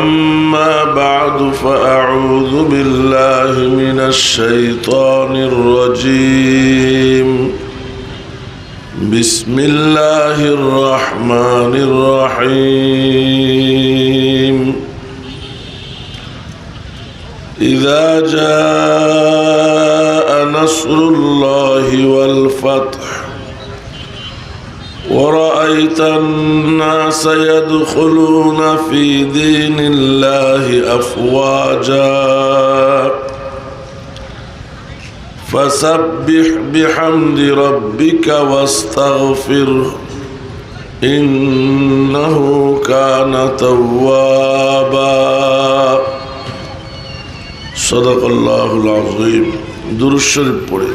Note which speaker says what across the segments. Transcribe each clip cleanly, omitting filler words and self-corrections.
Speaker 1: أما بعد فأعوذ بالله من الشيطان الرجيم بسم الله الرحمن الرحيم إذا جاء نصر الله والفتح ورأيت الناس يدخلون في دين الله أفواجا فسبح بحمد ربك واستغفره إنه كان توابا صدق الله العظيم درود شريف পড়ে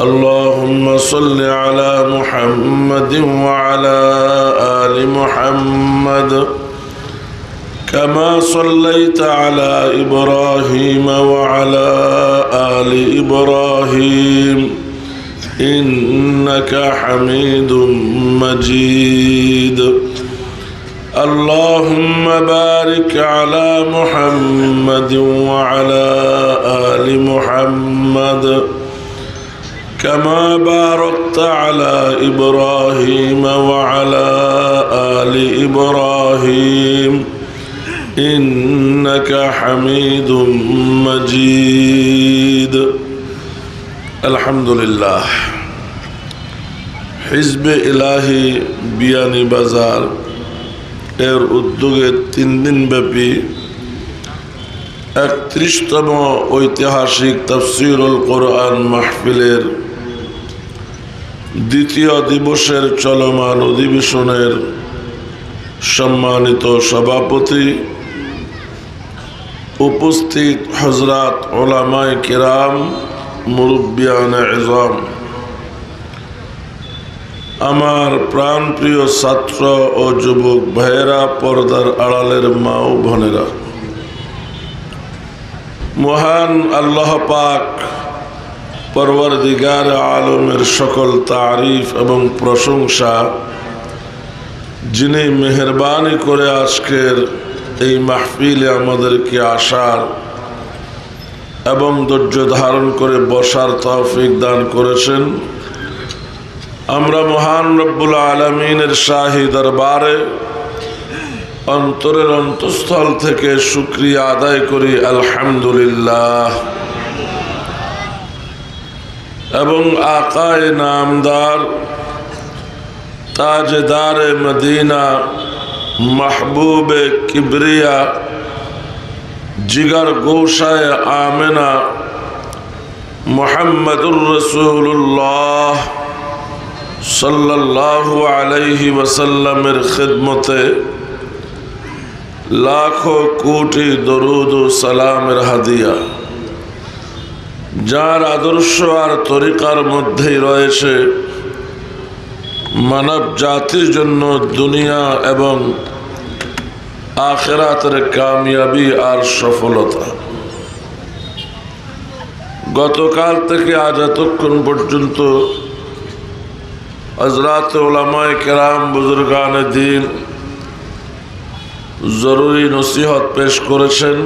Speaker 1: اللهم صل على محمد وعلى آل محمد كما صليت على إبراهيم وعلى آل إبراهيم إنك حميد مجيد اللهم بارك على محمد وعلى آل محمد كما باركت على إبراهيم وعلى آل إبراهيم إنك حميد مجيد الحمد لله حزب إلهي বিয়ানী বাজার এর উদ্যোগে 3 দিন ব্যাপী 31তম ঐতিহাসিক তাফসীরুল কোরআন মাহফিলের দ্বিতীয় দিবসের চলমান অধিবেশনের সম্মানিত সভাপতি, উপস্থিত হযরত উলামায়ে কিরাম, মুরব্বিয়ানে ইজম, আমার প্রাণপ্রিয় ছাত্র ও যুবক ভাইয়েরা, পর্দার আড়ালের মা ও বোনেরা, মহান আল্লাহ পাক পরওয়ারদিগার আলমের সকল তারিফ এবং প্রশংসা, যিনি মেহেরবানি করে আজকের এই মাহফিলে আমাদেরকে আসার এবং ধৈর্য ধারণ করে বসার তৌফিক দান করেছেন। আমরা মহান রব্বুল আলামিনের শাহী দরবারে অন্তরের অন্তঃস্থল থেকে শুকরিয়া আদায় করি আলহামদুলিল্লাহ। এবং আকায়ে নামদার, তাজদারে মদিনা, মাহবুবে কিবরিয়া, জিগার গোশায়ে আমেনা মুহাম্মদুর রাসূলুল্লাহ সাল্লাল্লাহু আলাইহি ওয়াসাল্লামের খিদমতে লাখো কোটি দরুদ ও সালামের হাদিয়া, যার আদর্শ আর তরিকার মধ্যেই রয়েছে মানব জাতির জন্য দুনিয়া এবং আখিরাতের কামিয়াবি আর সফলতা। গতকাল থেকে আজ এতক্ষণ পর্যন্ত হযরত উলামায়ে কেরাম, বুজুর্গানে দ্বীন জরুরি নসিহত পেশ করেছেন।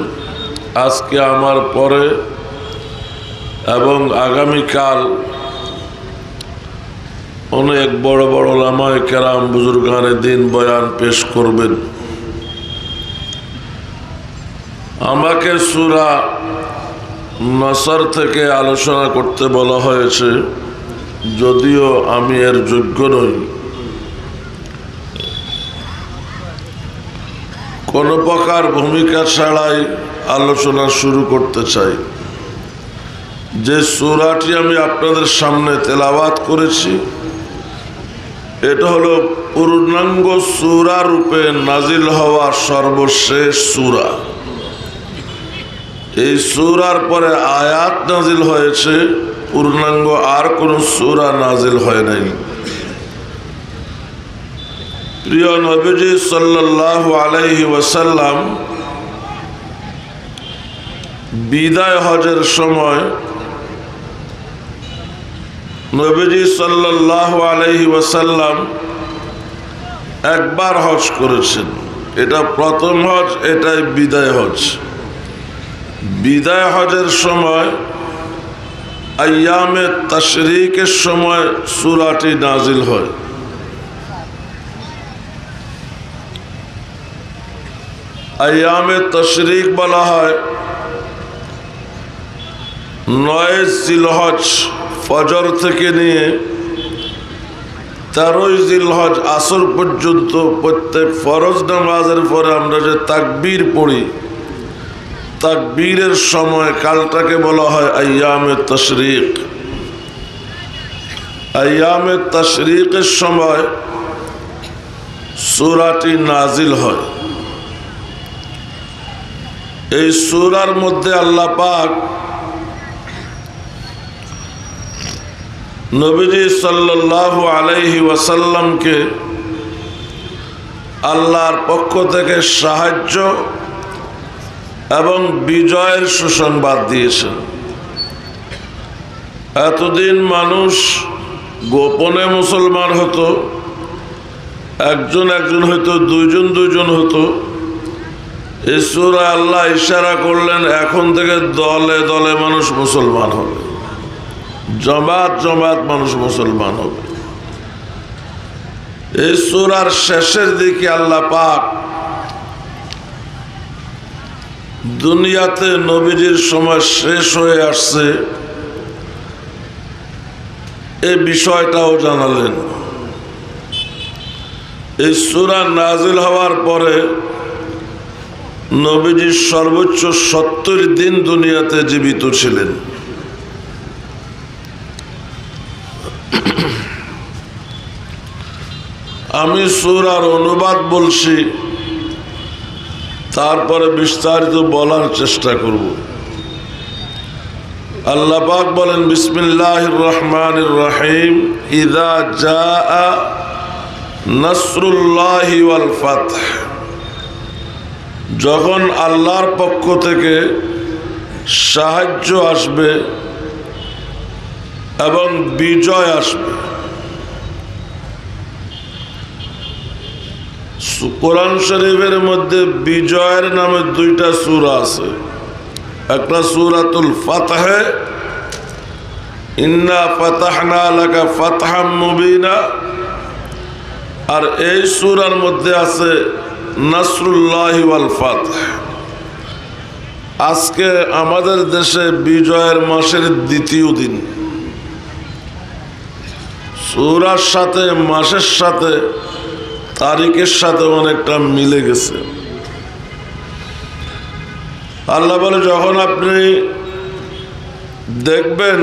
Speaker 1: আজকে আমার পরে এবং আগামীকাল অনেক বড় বড় উলামায়ে কেরাম, বুজুর্গানে দ্বীন বয়ান পেশ করবেন। আমাকে সূরা নসর থেকে আলোচনা করতে বলা হয়েছে, যদিও আমি এর যোগ্য নই। কোনো প্রকার ভূমিকা ছাড়াই আলোচনা শুরু করতে চাই। যে সূরাটি আমি আপনাদের সামনে তেলাওয়াত করেছি, এটা হলো পূর্ণাঙ্গ সূরা রূপে নাজিল হওয়া সর্বশেষ সূরা। এই সূরার পরে আয়াত নাজিল হয়েছে, পূর্ণাঙ্গ আর কোন সূরা নাজিল হয় নাই। প্রিয় নবীজি সাল্লাল্লাহু আলাইহি ওয়াসাল্লাম বিদায় হজের সময় নবীজি সাল্লাল্লাহু আলাইহি ওয়াসাল্লাম একবার হজ করেছেন। এটা প্রথম হজ, এটাই বিদায় হজ। বিদায় হজের সময় আইয়ামে তাশরিকের সময় সূরাটি নাজিল হয়। আইয়ামে তাশরিক বলা হয় 9 জিলহজ ফজর থেকে নিয়ে 13 জিলহজ আসর পর্যন্ত প্রত্যেক ফরজ নামাজের পরে আমরা যে তাকবীর পড়ি, তাকবীরের সময় কালটাকে বলা হয় আইয়ামে তাশরিক। আইয়ামে তাশরিকের সময় সূরাটি নাজিল হয়। এই সূরার মধ্যে আল্লাহ পাক নবীজি সাল্লাল্লাহু আলাইহি ওয়াসাল্লামকে আল্লাহর পক্ষ থেকে সাহায্য এবং বিজয়ের সুসংবাদ দিয়েছেন। এতদিন মানুষ গোপনে মুসলমান হতো, একজন একজন হতো, দুইজন দুইজন হতো। এই সূরা আল্লাহ ইশারা করলেন এখন থেকে দলে দলে মানুষ মুসলমান হবে, জমাত জমাত মানুষ মুসলমান হবে। এই সূরার শেষের দিকে আল্লাহ পাক দুনিয়াতে নবীজির সময় শেষ হয়ে আসছে এই বিষয়টাও জানালেন। এই সূরা নাজিল হওয়ার পরে নবীজি সর্বোচ্চ 70 দিন দুনিয়াতে জীবিত ছিলেন। আমি সূরার অনুবাদ বলছি, তারপরে বিস্তারিত বলার চেষ্টা করব। আল্লাহ পাক বলেন বিসমিল্লাহির রহমানির রহিম ইযা জাআ নাসরুল্লাহি ওয়াল ফাতহ। যখন আল্লাহর পক্ষ থেকে সাহায্য আসবে এবং বিজয় আসবে। কোরআন শরীফের মধ্যে বিজয়ের নামে 2টা সূরা আছে। একটা সূরাতুল ফাতহ, ইন্না ফাতাহনা লাকা ফাতহাম মুবিনা, আর এই সূরার মধ্যে আছে নাসরুল্লাহি ওয়াল ফাতহ। আজকে আমাদের দেশে বিজয়ের মাসের 2য় দিন। সূরার সাথে মাসের সাথে তারিখের সাথে অনেকটা মিলে গেছে। আল্লাহ বলে যখন আপনি দেখবেন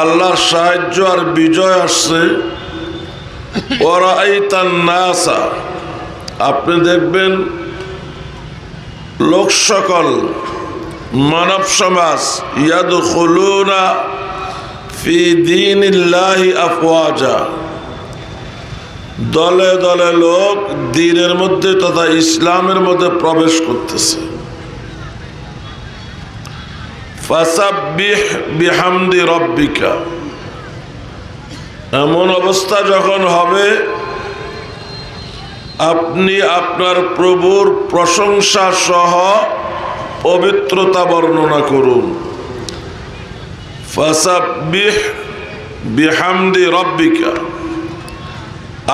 Speaker 1: আল্লাহর সাহায্য আর বিজয় আসছে, ওয়ারাআইতান নাসা, আপনি দেখবেন লোক সকল, মানব সমাজ, ইয়াদখুলুনা ফি দীনিল্লাহি আফওয়াজা, দলে দলে লোক দ্বীনের মধ্যে তথা ইসলামের মধ্যে প্রবেশ করতেছে। ফাসাব্বিহ বিহামদি রাব্বিকা, এমন অবস্থা যখন হবে আপনি আপনার প্রভুর প্রশংসা সহ পবিত্রতা বর্ণনা করুন। ফাসাব্বিহ বিহামদি রাব্বিকা,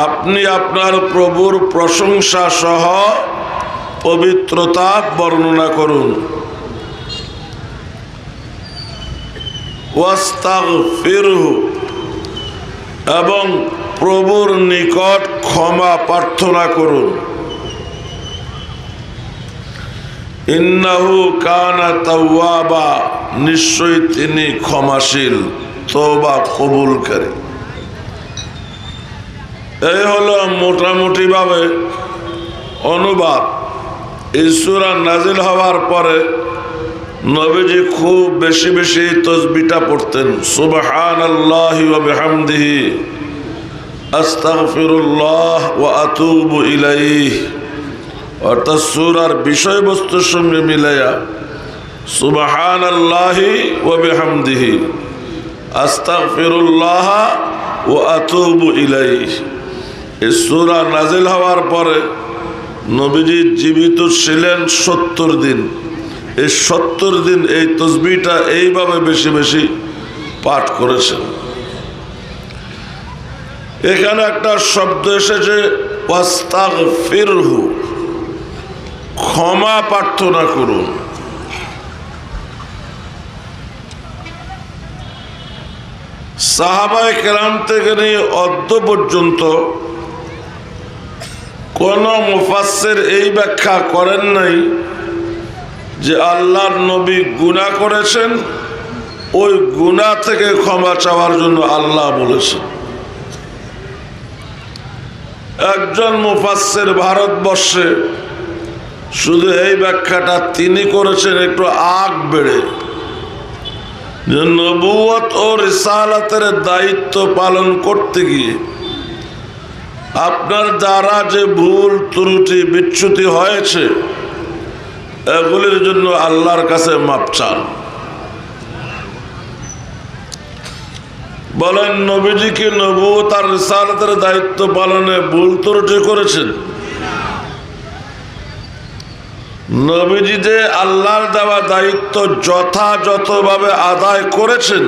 Speaker 1: আপনি আপনার প্রভুর প্রশংসা সহ পবিত্রতা বর্ণনা করুন। ওয়াস্তাগফিরহু, এবং প্রভুর নিকট ক্ষমা প্রার্থনা করুন। ইন্নাহু কানা তাওয়াবা, নিশ্চয়ই তিনি ক্ষমাশীল, তওবা কবুলকারী। এই হলো মোটামুটি ভাবে অনুবাদ। এই সূরা নাজিল হওয়ার পরে নবীজি খুব বেশি বেশি তাসবিহটা পড়তেন, সুবহানাল্লাহি ওয়া বিহামদিহি, আস্তাগফিরুল্লাহ ওয়া আতুবু ইলাইহি। অর্থাৎ সূরার বিষয়বস্তুর সঙ্গে মিলাইয়া সুবহানাল্লাহি ওয়া বিহামদিহি, আস্তাগফিরুল্লাহ ওয়া আতুবু ইলাইহি, এই সূরা নাজিল হওয়ার পরে নবীজি জীবিত ছিলেন 70 দিন। এই 70 দিন এই তসবিহটা এইভাবে বেশি বেশি পাঠ করেছেন। এখানে একটা শব্দ এসেছে ওয়াস্তাগফিরহু, ক্ষমা প্রার্থনা করুন। সাহাবায়ে কেরাম থেকে নিয়ে অদ্য পর্যন্ত কোন মুফাসসির এই ব্যাখ্যা করেন নাই যে আল্লাহর নবী গুনাহ করেছেন, ওই গুনাহ থেকে ক্ষমা চাওয়ার জন্য আল্লাহ বলেছেন। একজন মুফাসসির ভারতবর্ষে শুধু এই ব্যাখ্যাটা তিনি করেছেন একটু আগ বেড়ে, যে নবুয়ত ও রিসালাতের দায়িত্ব পালন করতে গিয়ে আপনার দ্বারা যে ভুল ত্রুটি বিচ্যুতি হয়েছে এগুলির জন্য আল্লাহর কাছে মাপ চান। বলেন নবীজি কি নবুয়ত আর রিসালাতের দায়িত্ব পালনে ভুল ত্রুটি করেছেন? নবীজি যে আল্লাহর দেওয়া দায়িত্ব যথাযথভাবে আদায় করেছেন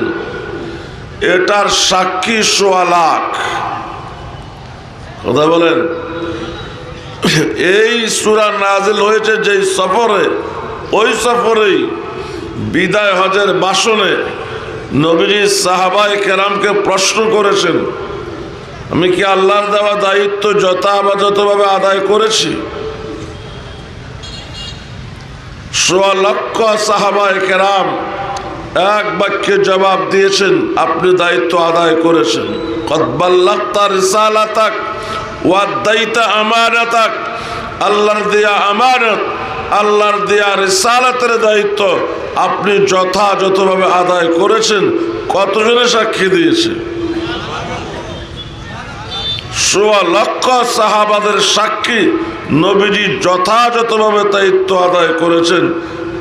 Speaker 1: এটার সাক্ষী 1.25 লাখ। কথা বলেন। এই সূরা নাজিল হয়েছে যেই সফরে, ওই সফরেই বিদায় হজের ভাষণে নবীজি সাহাবায়ে কেরামকে প্রশ্ন করেছেন, আমি কি আল্লাহর দেওয়া দায়িত্ব যথাযথভাবে আদায় করেছি? 1.25 লক্ষ সাহাবায়ে কেরাম এক বাক্যে জবাব দিয়েছেন, আপনি দায়িত্ব আদায় করেছেন। কদ বাল্লাগতা রিসালাতাক ওয়া আদাইতা আমানাতাক, আল্লাহর দেয়া আমানত, আল্লাহর দেয়া রিসালাতের দায়িত্ব আপনি যথাযথভাবে আদায় করেছেন। কতজনে সাক্ষী দিয়েছে? 1.25 লক্ষ সাহাবাদের সাক্ষী নবীজি যথাযথভাবে দায়িত্ব আদায় করেছেন।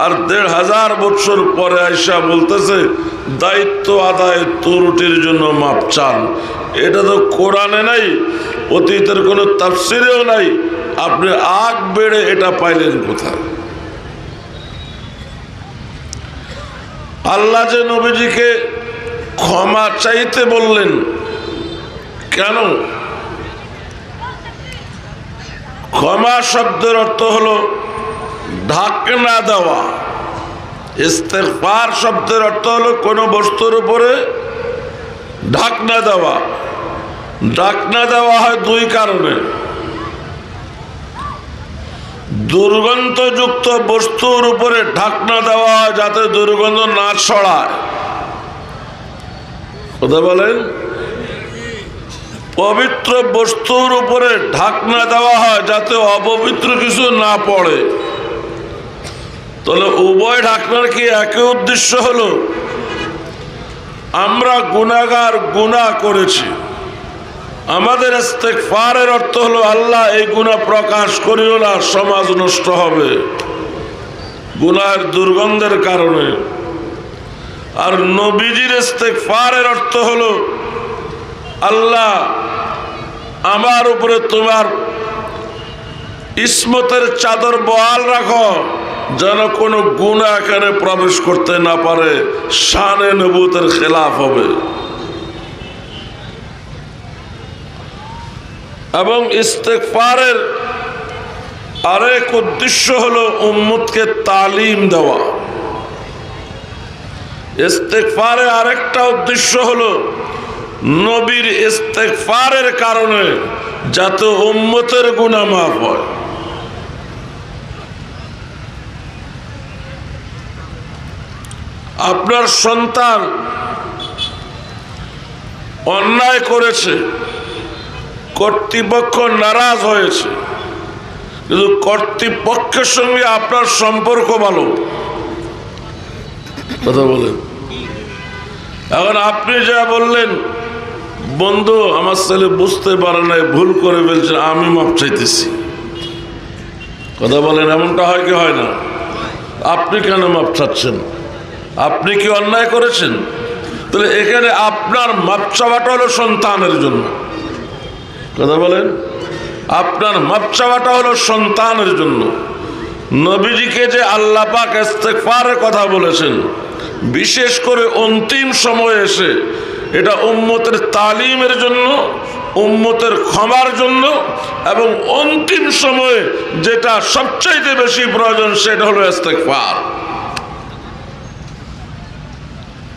Speaker 1: আর 1500 বছর পরে আয়েশা বলতেছে দায়িত্ব আদায় ত্রুটির জন্য মাপ চান। এটা তো কোরআনে নাই, অতীতের কোনো তাফসিরেও নাই, আপনি আগ বেড়ে এটা পাইলেন কোথায়? আল্লাহ যে নবীজিকে ক্ষমা চাইতে বললেন কেন? ক্ষমা শব্দের অর্থ হলো ঢাকনা দেওয়া। ইস্তেগফার শব্দের অর্থ হলো কোনো বস্তুর উপরে ঢাকনা দেওয়া। ঢাকনা দেওয়া হয় 2 কারণে। দুর্গন্ধযুক্ত বস্তুর উপরে ঢাকনা দেওয়া হয় যাতে দুর্গন্ধ না ছড়ায়। কথা বলেন। পবিত্র বস্তুর উপরে ঢাকনা দেওয়া হয় যাতে অপবিত্র কিছু না পড়ে। তাহলে উভয় ঢাকনার কি একই উদ্দেশ্য হলো? আমরা গুনাহগার, গুনাহ করেছি, আমাদের ইস্তেগফারের অর্থ হলো আল্লাহ এই গুনাহ প্রকাশ করিও না, সমাজ নষ্ট হবে গুনাহের দুর্গন্ধের কারণে। আর নবীজির ইস্তেগফারের অর্থ হলো আল্লাহ আমার উপরে তোমার ইসমতের চাদর বহাল রাখো, যেন কোনো গুনাহ এখানে প্রবেশ করতে না পারে, শানে নবুয়তের খেলাফ হবে। এবং ইস্তেগফারের আরেক উদ্দেশ্য হলো উম্মতকে তালিম দেওয়া। ইস্তেগফারের আরেকটা উদ্দেশ্য হলো নবীর ইস্তেগফারের কারণে যাতে উম্মতের গুনাহ মাফ হয়। আপনার সন্তান অন্যায় করেছে, কর্তৃপক্ষ নারাজ হয়েছে, কিন্তু কর্তৃপক্ষের সঙ্গে আপনার সম্পর্ক ভালো। কথা বলেন। এখন আপনি যা বললেন, বন্ধু আমার ছেলে বুঝতে পারে নাই, ভুল করে ফেলছেন, আমি মাপ চাইতেছি। কথা বলেন। এমনটা হয় কি হয় না? আপনি কেন মাপ চাচ্ছেন? আপনি কি অন্যায় করেছেন? তাহলে এখানে আপনার মাপ চাওয়াটা হলো সন্তানের জন্য। কথা বলেন। আপনার মাপ চাওয়াটা হলো সন্তানের জন্য। নবীজিকে যে আল্লাহ পাক ইস্তেগফারের কথা বলেছেন, বিশেষ করে অন্তিম সময়ে এসে, এটা উম্মতের তালিমের জন্য, উম্মতের ক্ষমার জন্য, এবং অন্তিম সময়ে যেটা সবচাইতে বেশি প্রয়োজন সেটা হলো ইস্তেগফার।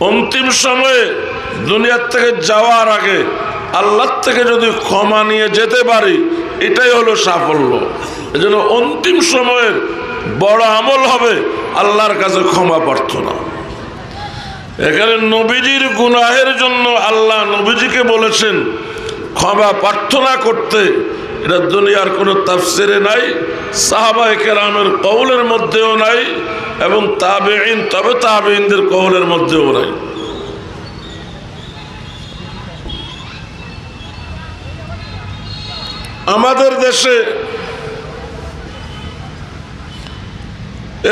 Speaker 1: অন্তিম সময়ে দুনিয়ার থেকে যাওয়ার আগে আল্লাহর থেকে যদি ক্ষমা নিয়ে যেতে পারি, এটাই হলো সাফল্য। এজন্য অন্তিম সময়ের বড় আমল হবে আল্লাহর কাছে ক্ষমা প্রার্থনা। এখানে নবীজির গুনাহের জন্য আল্লাহ নবীজিকে বলেছেন ক্ষমা প্রার্থনা করতে। এটা দুনিয়ার কোনো তাফসিরে নাই, সাহাবায়ে কেরামের কওলের মধ্যেও নাই, এবং তাবেঈন তবে তাবেঈনদের কওলের মধ্যেও নাই। আমাদের দেশে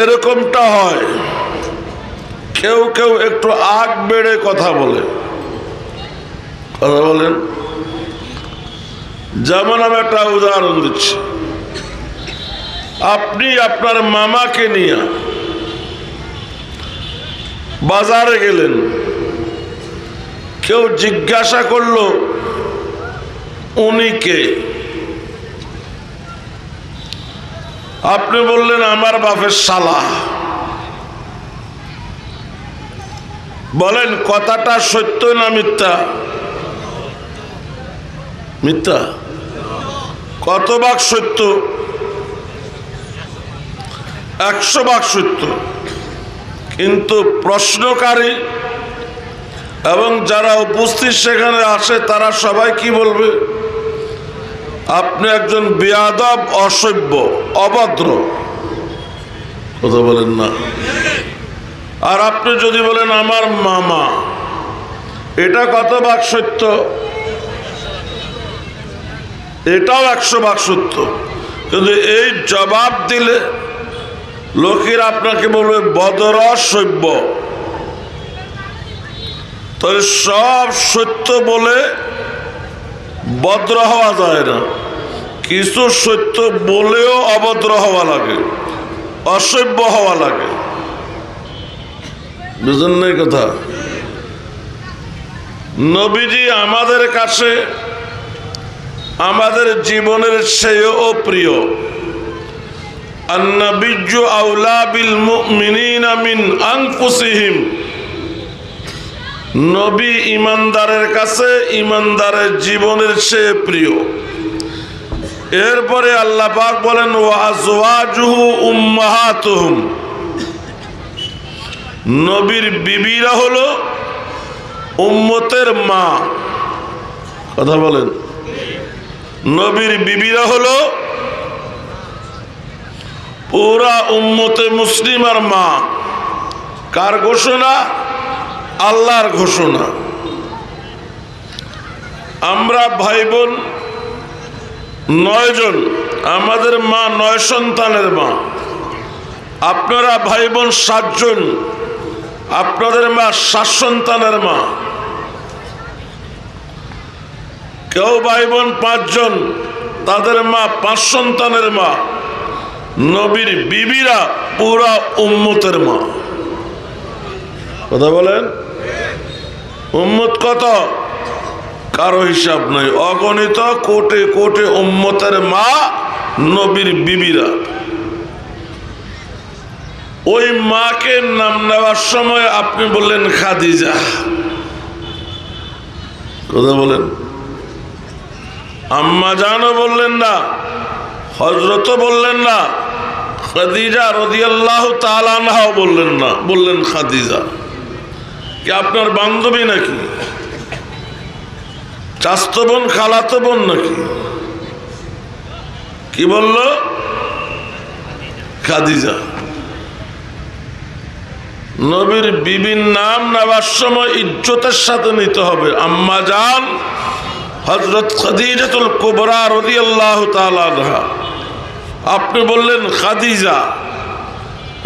Speaker 1: এরকমটা হয়, কেউ কেউ একটু আগ বেড়ে কথা বলে। কথা বলেন। যেমন আমি একটা উদাহরণ দিচ্ছি, আপনি আপনার মামাকে নিয়ে বাজারে গেলেন, কেউ জিজ্ঞাসা করলো উনি কে? আপনি বললেন আমার বাপের শালা। বলেন কথাটা সত্য না মিথ্যা? মিথ্যা। কত ভাগ সত্য? 100 ভাগ সত্য। কিন্তু প্রশ্নকারী এবং যারা উপস্থিত সেখানে আসে তারা সবাই কি বলবে? আপনি একজন বেয়াদব, অসভ্য, অভদ্র। কথা বলেন না। আর আপনি যদি বলেন আমার মামা, এটা কত ভাগ সত্য? এটাও 100 ভাগ সত্য। কিন্তু এই জবাব দিলে লোকেরা আপনাকে বলবে বদর, অসভ্য। তবে সব সত্য বলে ভদ্র হওয়া যায় না, কিছু সত্য বলেও অভদ্র হওয়া লাগে, অসভ্য হওয়া লাগে। বুঝলেন না কথা? নবীজি আমাদের কাছে আমাদের জীবনের চেয়েও প্রিয়। আন-নাবিয়্যু আওলা বিল মুমিনিনা মিন আনফুসিহিম। নবী ইমানদারের কাছে ইমানদারের জীবনের চেয়ে প্রিয়। এরপরে আল্লাহ পাক বলেন ওয়া আজওয়াজুহু উম্মাহাতুহুম। নবীর বিবিরা হলো উম্মতের মা। কথা বলেন। নবীর বিবিরা হলো পুরা উম্মতে মুসলিমার মা। কার ঘোষণা? আল্লাহর ঘোষণা। আমরা ভাই বোন 9 জন, আমাদের মা 9 সন্তানের মা। আপনারা ভাই বোন 7 জন, আপনাদের মা 7 সন্তানের মা। কেউ ভাই বোন 5 জন, তাদের মা 5 সন্তানের মা। নবীর বিবিরা পুরা উম্মতের মা। কথা বলেন। উম্মত কত? কারো হিসাব নাই, অগণিত কোটি কোটি উম্মতের মা নবীর বিবিরা। ওই মাকে নাম নেওয়ার সময় আপনি বললেন খাদিজা। কথা বলেন। আম্মা জানও বললেন না, হযরতও বললেন না, খাদিজা রাদিয়াল্লাহু তাআলা আনহাও বললেন না, বললেন খাদিজা। কি আপনার বান্ধবী নাকি? চাচতো বোন, খালাতো বোন নাকি? কি বলল? খাদিজা। নবীর বিবির নাম নেওয়ার সময় ইজ্জতের সাথে নিতে হবে। আম্মা জান হযরত খাদিজাতুল কুবরা রাদিয়াল্লাহু তাআলা আনহা। আপনি বললেন খাদিজা,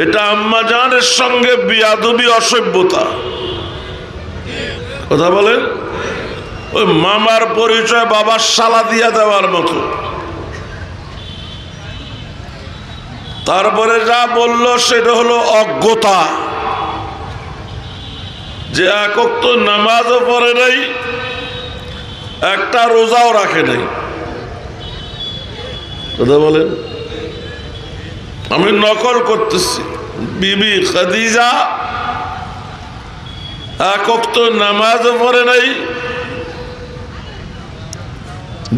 Speaker 1: এটা আম্মা জানের সঙ্গে বিয়াদবি, অসভ্যতা। কথা বলেন। ওই মামার পরিচয় বাবার শালা দিয়া দেওয়ার মতো। তারপরে যা বলল সেটা হলো অজ্ঞতা, যে এক ওয়াক্ত নামাজও পড়ে নাই, একটা রোজাও রাখে নাই। কথা বলেন, আমি নকল করতেছি। বিবি খাদিজা এক ওয়াক্ত নামাজও পড়ে নাই,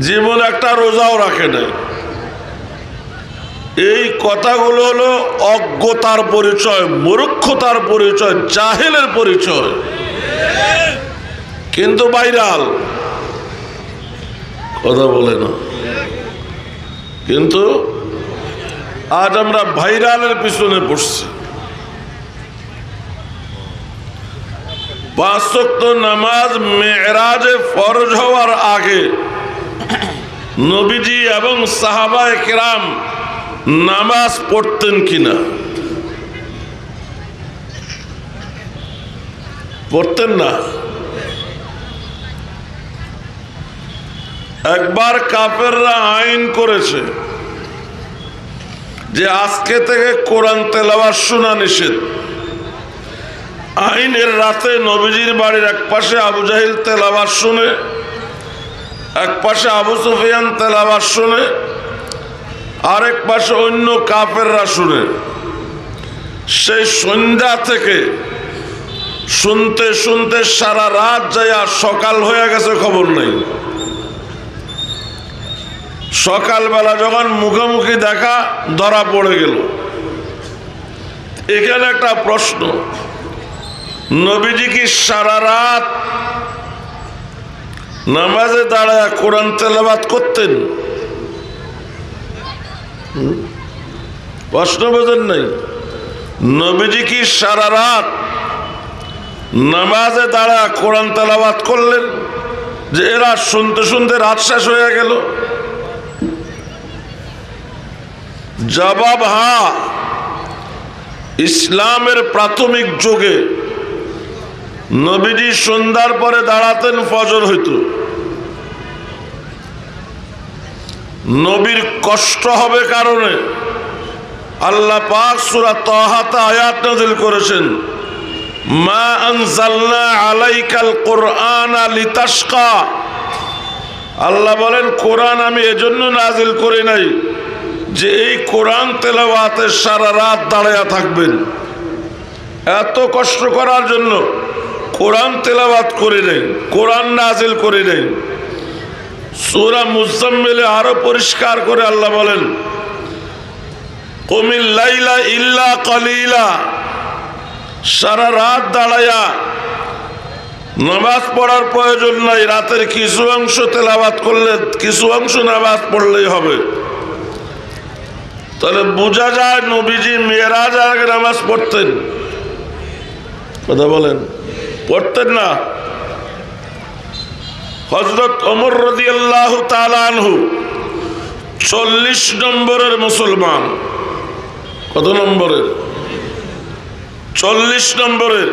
Speaker 1: জীবন একটা রোজাও রাখে নাই। এই কথাগুলো হলো অজ্ঞতার পরিচয়, মূর্খতার পরিচয়, জাহেলের পরিচয়, কিন্তু ভাইরাল। কথা বলে না, কিন্তু আজ আমরা ভাইরালের পিছনে পড়ছি। 5 ওয়াক্ত নামাজ মেরাজে ফরজ হওয়ার আগে নবীজি এবং সাহাবায়ে কেরাম নামাজ পড়তেন কিনা? পড়তেন না। একবার কাফেররা আইন করেছে যে আজকে থেকে কোরআন তেলাওয়াত শোনা নিষেধ। আইনের রাতে নবীজির বাড়ির এক পাশে আবু জাহিল তেলাওয়াত শুনে, এক পাশে আবু সুফিয়ান তেলাওয়াত শুনে, আরেক পাশে অন্য কাফেররা শুনে। সেই সন্ধ্যা থেকে শুনতে শুনতে সারা রাত যাইয়া সকাল হয়ে গেছে, খবর নাই। সকালবেলা যখন মুখোমুখি দেখা, ধরা পড়ে গেল। এখানে একটা প্রশ্ন, নবীজি কি সারা রাত নামাজে দাঁড়ায় কোরআন তেলাওয়াত করতেন? প্রশ্ন বোঝেন নাই? নবীজি কি সারা রাত নামাজে দাঁড়ায় কোরআন তেলাওয়াত করলেন যে এরা শুনতে শুনতে রাত শেষ হয়ে গেল? জবাব হ্যাঁ। ইসলামের প্রাথমিক যুগে নবীজি সন্ধ্যার পরে দাঁড়াতেন, ফজর হইত। নবীর কষ্ট হবে কারণে আল্লাহ পাক সূরা তাহাতে আয়াত নাযিল করেছেন, মা আনজালনা আলাইকাল কুরআনা লিতাশকা। আল্লাহ বলেন, কোরআন আমি এজন্য নাযিল করি নাই যে এই কোরআন তেলাওয়াতে সারা রাত দাঁড়ায়া থাকবেন। এত কষ্ট করার জন্য কোরআন তেলাওয়াত করে নেই, কোরআন নাযিল করে নেই। সূরা মুজাম্মিলে আরো পরিষ্কার করে আল্লাহ বলেন, কুমিল লাইলা ইল্লা কালিলা। সারা রাত দাঁড়ায়া নামাজ পড়ার প্রয়োজন নাই, রাতের কিছু অংশ তেলাওয়াত করলে, কিছু অংশ নামাজ পড়লেই হবে। তাহলে বোঝা যায় নবীজি মেরাজের আগে নামাজ পড়তেন। কথা বলেন, পড়তেন না? হযরত ওমর রাদিয়াল্লাহু তাআলা আনহু 40 নম্বরের মুসলমান। কত নম্বরের? 40 নম্বরের।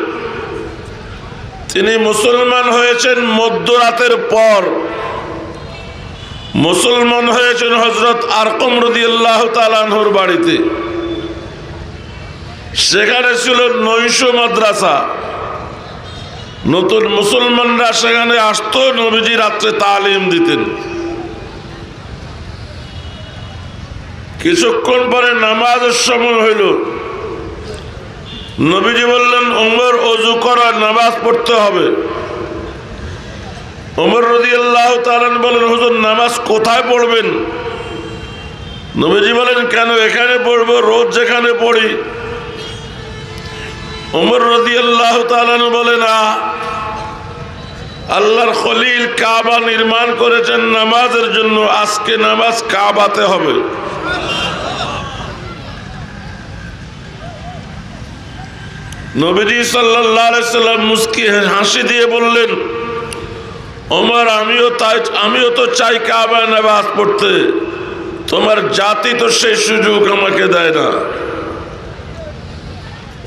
Speaker 1: তিনি মুসলমান হয়েছেন মধ্যরাতের পর। মুসলমান হয়েছেন হযরত আরকম রাদিয়াল্লাহু তাআলা আনহুর বাড়িতে। সেখানে ছিল 900 মাদ্রাসা। নতুন মুসলমানরা সেখানে আসতো, নবীজি রাত্রে তালিম দিতেন। কিছুক্ষণ পরে নামাজের সময় হইল। নবীজি বললেন, ওমর ওযু করা, নামাজ পড়তে হবে। ওমর রাদিয়াল্লাহু তাআলা বলেন, হুজুর নামাজ কোথায় পড়বেন? নবীজি বলেন, কেন, এখানে পড়বো, রোজ যেখানে পড়ি। ওমর রাদিয়াল্লাহু তাআলা বলেন, আল্লাহর খলিল কাবা নির্মাণ করেছেন নামাজের জন্য, আজকে নামাজ কাবাতে হবে। নবীজি সাল্লাল্লাহু আলাইহি সাল্লাম মুস্কি হাসি দিয়ে বললেন, ওমর আমিও তো চাই কাবায় নামাজ পড়তে, তোমার জাতি তো সেই সুযোগ আমাকে দেয় না।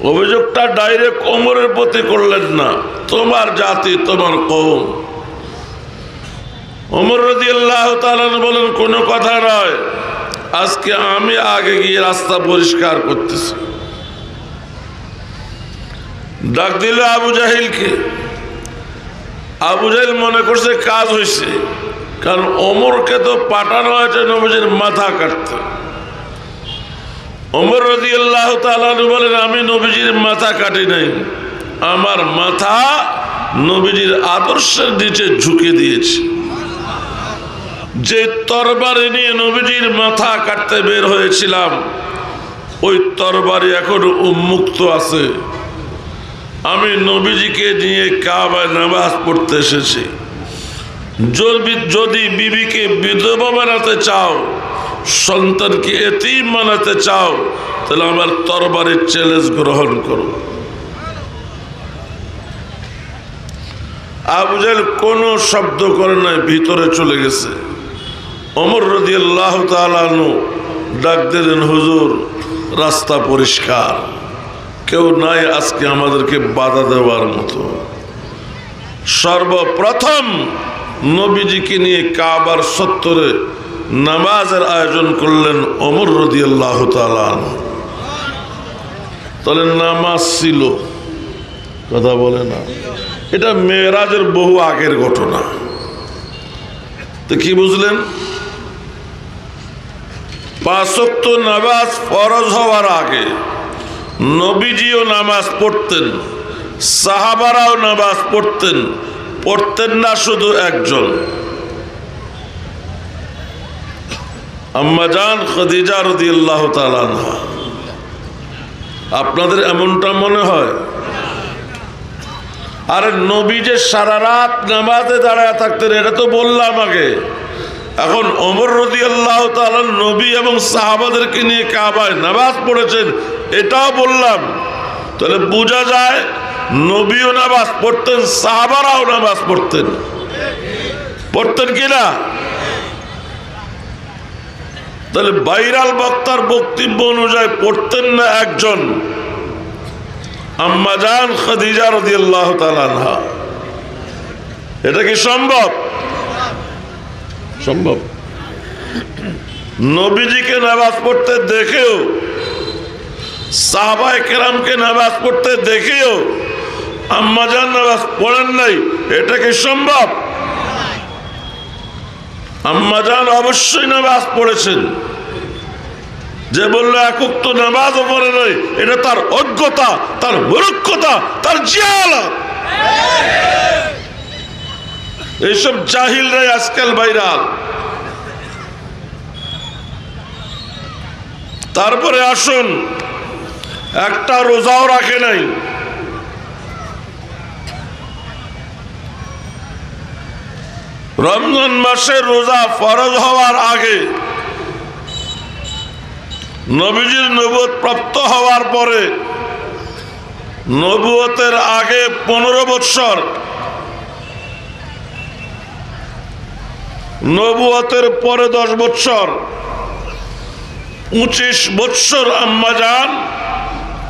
Speaker 1: অভিযোগটা ডাইরেক্ট ওমরের প্রতি করলেন না, তোমার জাতি, তোমার কওম। ওমর রাদিয়াল্লাহু তাআলা বলেন, কোনো কথা নয়, আজকে আমি আগে গিয়ে রাস্তা পরিষ্কার করতেছি। ডাক দিল আবু জাহিলকে। আবু জাহিল মনে করছে কাজ হয়েছে, কারণ ওমরকে তো পাঠানো হয়েছে নবীজির মাথা কাটতে। ওমর রাদিয়াল্লাহু তাআলা বলেন, আমি নবীজির মাথা কাটি নাই, আমার মাথা নবীজির আদর্শের নিচে ঝুঁকে দিয়েছি। যে তরবারি নিয়ে নবীজির মাথা কাটতে বের হয়েছিলাম, ওই তরবারি এখন উন্মুক্ত আছে। আমি নবীজিকে নিয়ে কাবায় নামাজ পড়তে এসেছি। যদি বিবিকে বিধবা বানাতে চাও, সন্তানকে এতিম বানাতে চাও, তাহলে আমার তরবারির চ্যালেঞ্জ গ্রহণ করো। আবু জাহেল কোনো শব্দ করে নাই, ভিতরে চলে গেছে। ওমর রাদিয়াল্লাহু তাআলা আনহু ডাক দিলেন, হুজুর রাস্তা পরিষ্কার, কেউ নাই আজকে আমাদেরকে বাধা দেওয়ার মতো। সর্বপ্রথম নবীজিকে নিয়ে কাবার চত্বরে নামাজের আয়োজন করলেন ওমর রাদিয়াল্লাহু তাআলা আনহু। তাহলে নামাজ ছিল, কথা বলে না, এটা মেরাজের বহু আগের ঘটনা। তো কি বুঝলেন? 5 ওয়াক্ত নামাজ ফরজ হওয়ার আগে নবীজিও নামাজ পড়তেন, সাহাবারাও নামাজ পড়তেন। পড়তেন না শুধু একজন, আম্মা জান খাদিজা রাদিয়াল্লাহু তাআলা আনহা। আপনাদের এমনটা মনে হয়? আরে নবী যে সারা রাত নামাজে দাঁড়ায় থাকতেন, এটা তো বললাম আগে। এখন ওমর রাদিয়াল্লাহু তাআলা নবী এবং সাহাবাদেরকে নিয়ে কাবায় নামাজ পড়েছেন, এটাও বললাম। তাহলে বোঝা যায় নবীও নামাজ পড়তেন, সাহাবারাও নামাজ পড়তেন। পড়তেন কিনা? তাহলে ভাইরাল বক্তার বক্তব্য অনুযায়ী পড়তেন না একজন, আম্মা জান খাদিজা রাদিয়াল্লাহু তাআলা আনহা। এটা কি সম্ভব? সম্ভব। নবীজিকে নামাজ পড়তে দেখেও, সাহাবায়ে কেরামকে নামাজ পড়তে দেখেও আম্মা জান নামাজ পড়েন নাই, এটা কি সম্ভব? আম্মা জান অবশ্যই নামাজ পড়েছেন। যে বললো এক ওয়াক্ত নামাজও পড়ে নাই, এটা তার অজ্ঞতা, তার মূর্খতা, তার জাহালাত। এইসব জাহিলরাই আজকাল ভাইরাল। তারপরে আসুন, একটা রোজাও রাখে নাই। রমজান মাসের রোজা ফরজ হওয়ার আগে, নবীজির নবুয়ত প্রাপ্ত হওয়ার পরে, নবুয়তের আগে 15 বৎসর, নবুয়তের পরে 10 বৎসর, 25 বৎসর আম্মা জান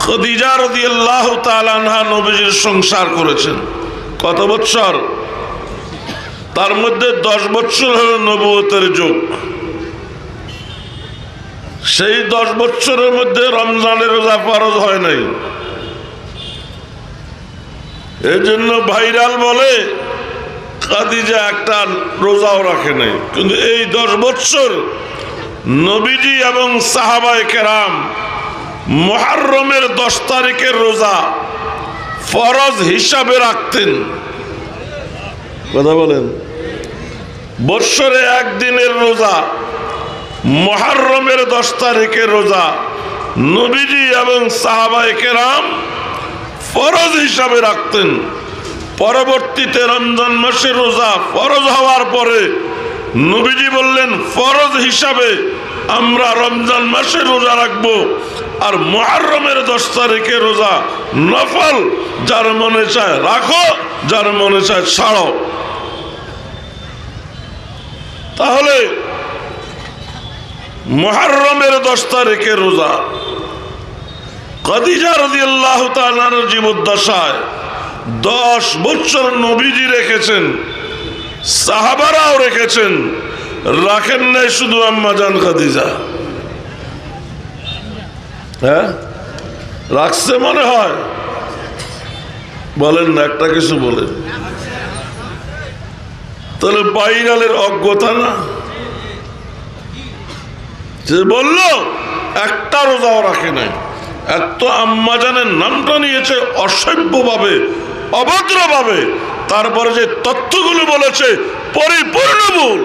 Speaker 1: খাদিজা রাদিয়াল্লাহু তাআলা আনহা নবীজির সংসার করেছেন। কত বৎসর? তার মধ্যে 10 বৎসর হল নবুয়তের যুগ। সেই 10 বৎসরের মধ্যে রমজানের রোজা ফরজ হয় নাই। এই জন্য ভাইরাল বলে খাদিজা একটা রোজাও রাখে নাই। কিন্তু এই 10 বৎসর নবীজি এবং সাহাবায়ে কেরাম মুহররমের 10 তারিখের রোজা ফরজ হিসাবে রাখতেন। কথা বলেন? বৎসরে একদিনের রোজা, মুহররমের 10 তারিখের রোজা নবীজি এবং সাহাবায়ে কেরাম ফরজ হিসাবে রাখতেন। পরবর্তীতে রমজান মাসের রোজা ফরজ হওয়ার পরে নবীজি বললেন, ফরজ হিসাবে আমরা রমজান মাসে রোজা রাখবো, আর মুহররমের 10 তারিখের রোজা নফল, যার মনে চায় রাখো, যার মনে চায় ছাড়ো। তাহলে মুহররমের 10 তারিখের রোজা খাদিজা রাদিয়াল্লাহু তাআলার জীবদ্দশায় 10 বছর নবীজি রেখেছেন, সাহাবারাও রেখেছেন, রাখেন নাই শুধু আম্মা জান খাদিজা। হ্যাঁ, রাখছে মনে হয়, বলেন না, একটা কিছু বলেন। তাহলে বাইরালের অজ্ঞতা না, যে বলল একটা রোজাও রাখে নাই। এত আম্মা জানের নামটা নিয়েছে অসভ্যভাবে, অভদ্রভাবে, তারপরে যে তথ্যগুলো বলেছে পরিপূর্ণ ভুল।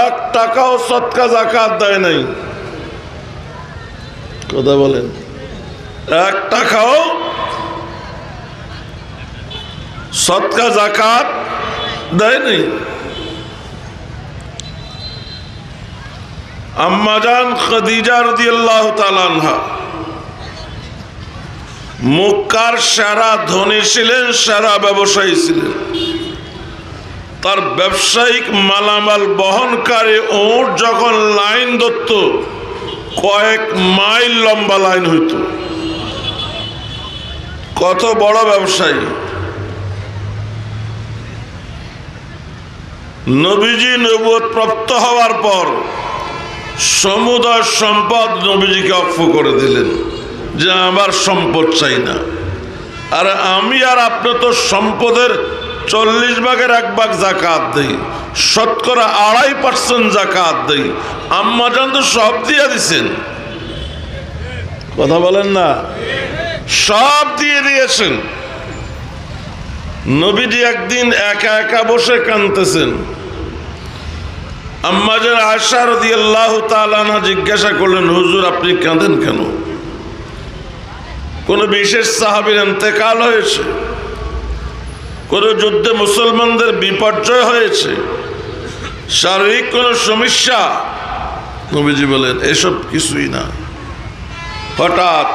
Speaker 1: 1 টাকাও সদকা যাকাত দেয় নাই। কথা বলেন, 1 টাকাও সদকা যাকাত দেয় নাই। আম্মা জান খাদিজা রাদিয়াল্লাহু তাআলা আনহা মক্কার সেরা ধনী ছিলেন, সেরা ব্যবসায়ী ছিলেন। তার ব্যবসায়িক মালামাল বহনকারী উট যখন লাইন ধরত, কয়েক মাইল লম্বা লাইন হইত। কত বড় ব্যবসায়ী! নবীজি নবুয়ত প্রাপ্ত হওয়ার পর সমুদয় সম্পদ নবীজিকে অক্ষ করে দিলেন, যে আমার সম্পদ চাই না। আর আমি আর আপনি তো সম্পদের 40 ভাগের 1 ভাগ যাকাত দেই, শতকরা 2.5% যাকাত দেই। আম্মা জান তো সব দিয়ে দিছেন। কথা বলেন না, সব দিয়ে দিয়েছেন। নবীজি একদিন একা একা বসে কাঁদতেছেন। আম্মা জান আয়েশা রাদিয়াল্লাহু তাআলা আনহা জিজ্ঞাসা করলেন, হুজুর আপনি কাঁদেন কেন? কোন বিশেষ সাহাবীর ইন্তেকাল হয়েছে? কোন যুদ্ধে মুসলমানদের বিপর্যয় হয়েছে? শারীরিক কোন সমস্যা? নবীজি বলেন, এসব কিছুই না। হঠাৎ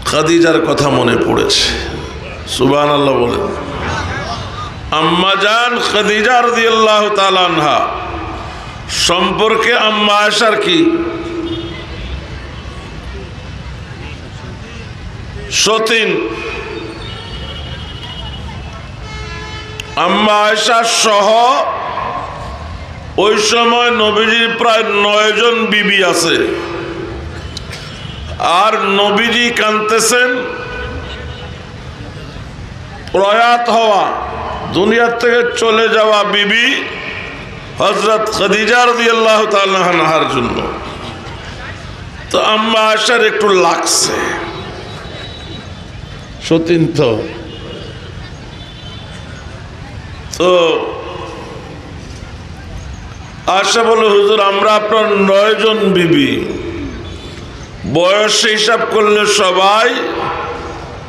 Speaker 1: খাদিজার কথা মনে পড়েছে। সুবহানাল্লাহ বলেন। আম্মা জান খাদিজা রাদিয়াল্লাহু তাআলা আনহা সম্পর্কে আম্মা আয়েশার কি সতীন? আম্মা আয়েশা সহ ওই সময় নবীজির প্রায় 9 জন বিবি আছে। আর নবীজি কাঁদতেছেন, প্রয়াত হওয়া, দুনিয়ার থেকে চলে যাওয়া বিবি হযরত খাদিজা রাদিয়াল্লাহু তাআলা আনহার জন্য। তো আম্মা আয়েশার একটু লাগছে, সতীন তো আয়েশা বলে, হুজুর আমরা আপনার 9 জন বিবি, বয়স হিসাব করলে সবাই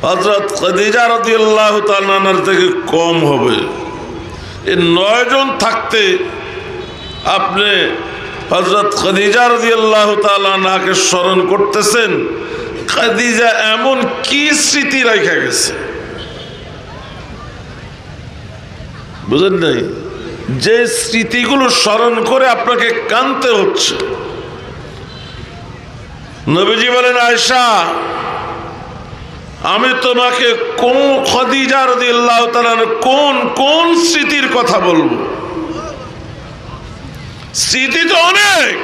Speaker 1: হযরত খাদিজা রাদিয়াল্লাহু তাআলা আনহার থেকে কম হবে। এই 9 জন থাকতে আপনি হযরত খাদিজা রাদিয়াল্লাহু তাআলা আনহাকে স্মরণ করতেছেন। খাদিজা এমন কি স্মৃতি রেখে গেছে, বুঝেন নাই? যে স্মৃতিগুলো স্মরণ করে আপনাকে কাঁদতে হচ্ছে। নবীজি বলেন, আয়েশা আমি তোমাকে কোন খাদিজা রাদিয়াল্লাহু তাআলা কোন কোন স্মৃতির কথা বলবো? স্মৃতি তো অনেক।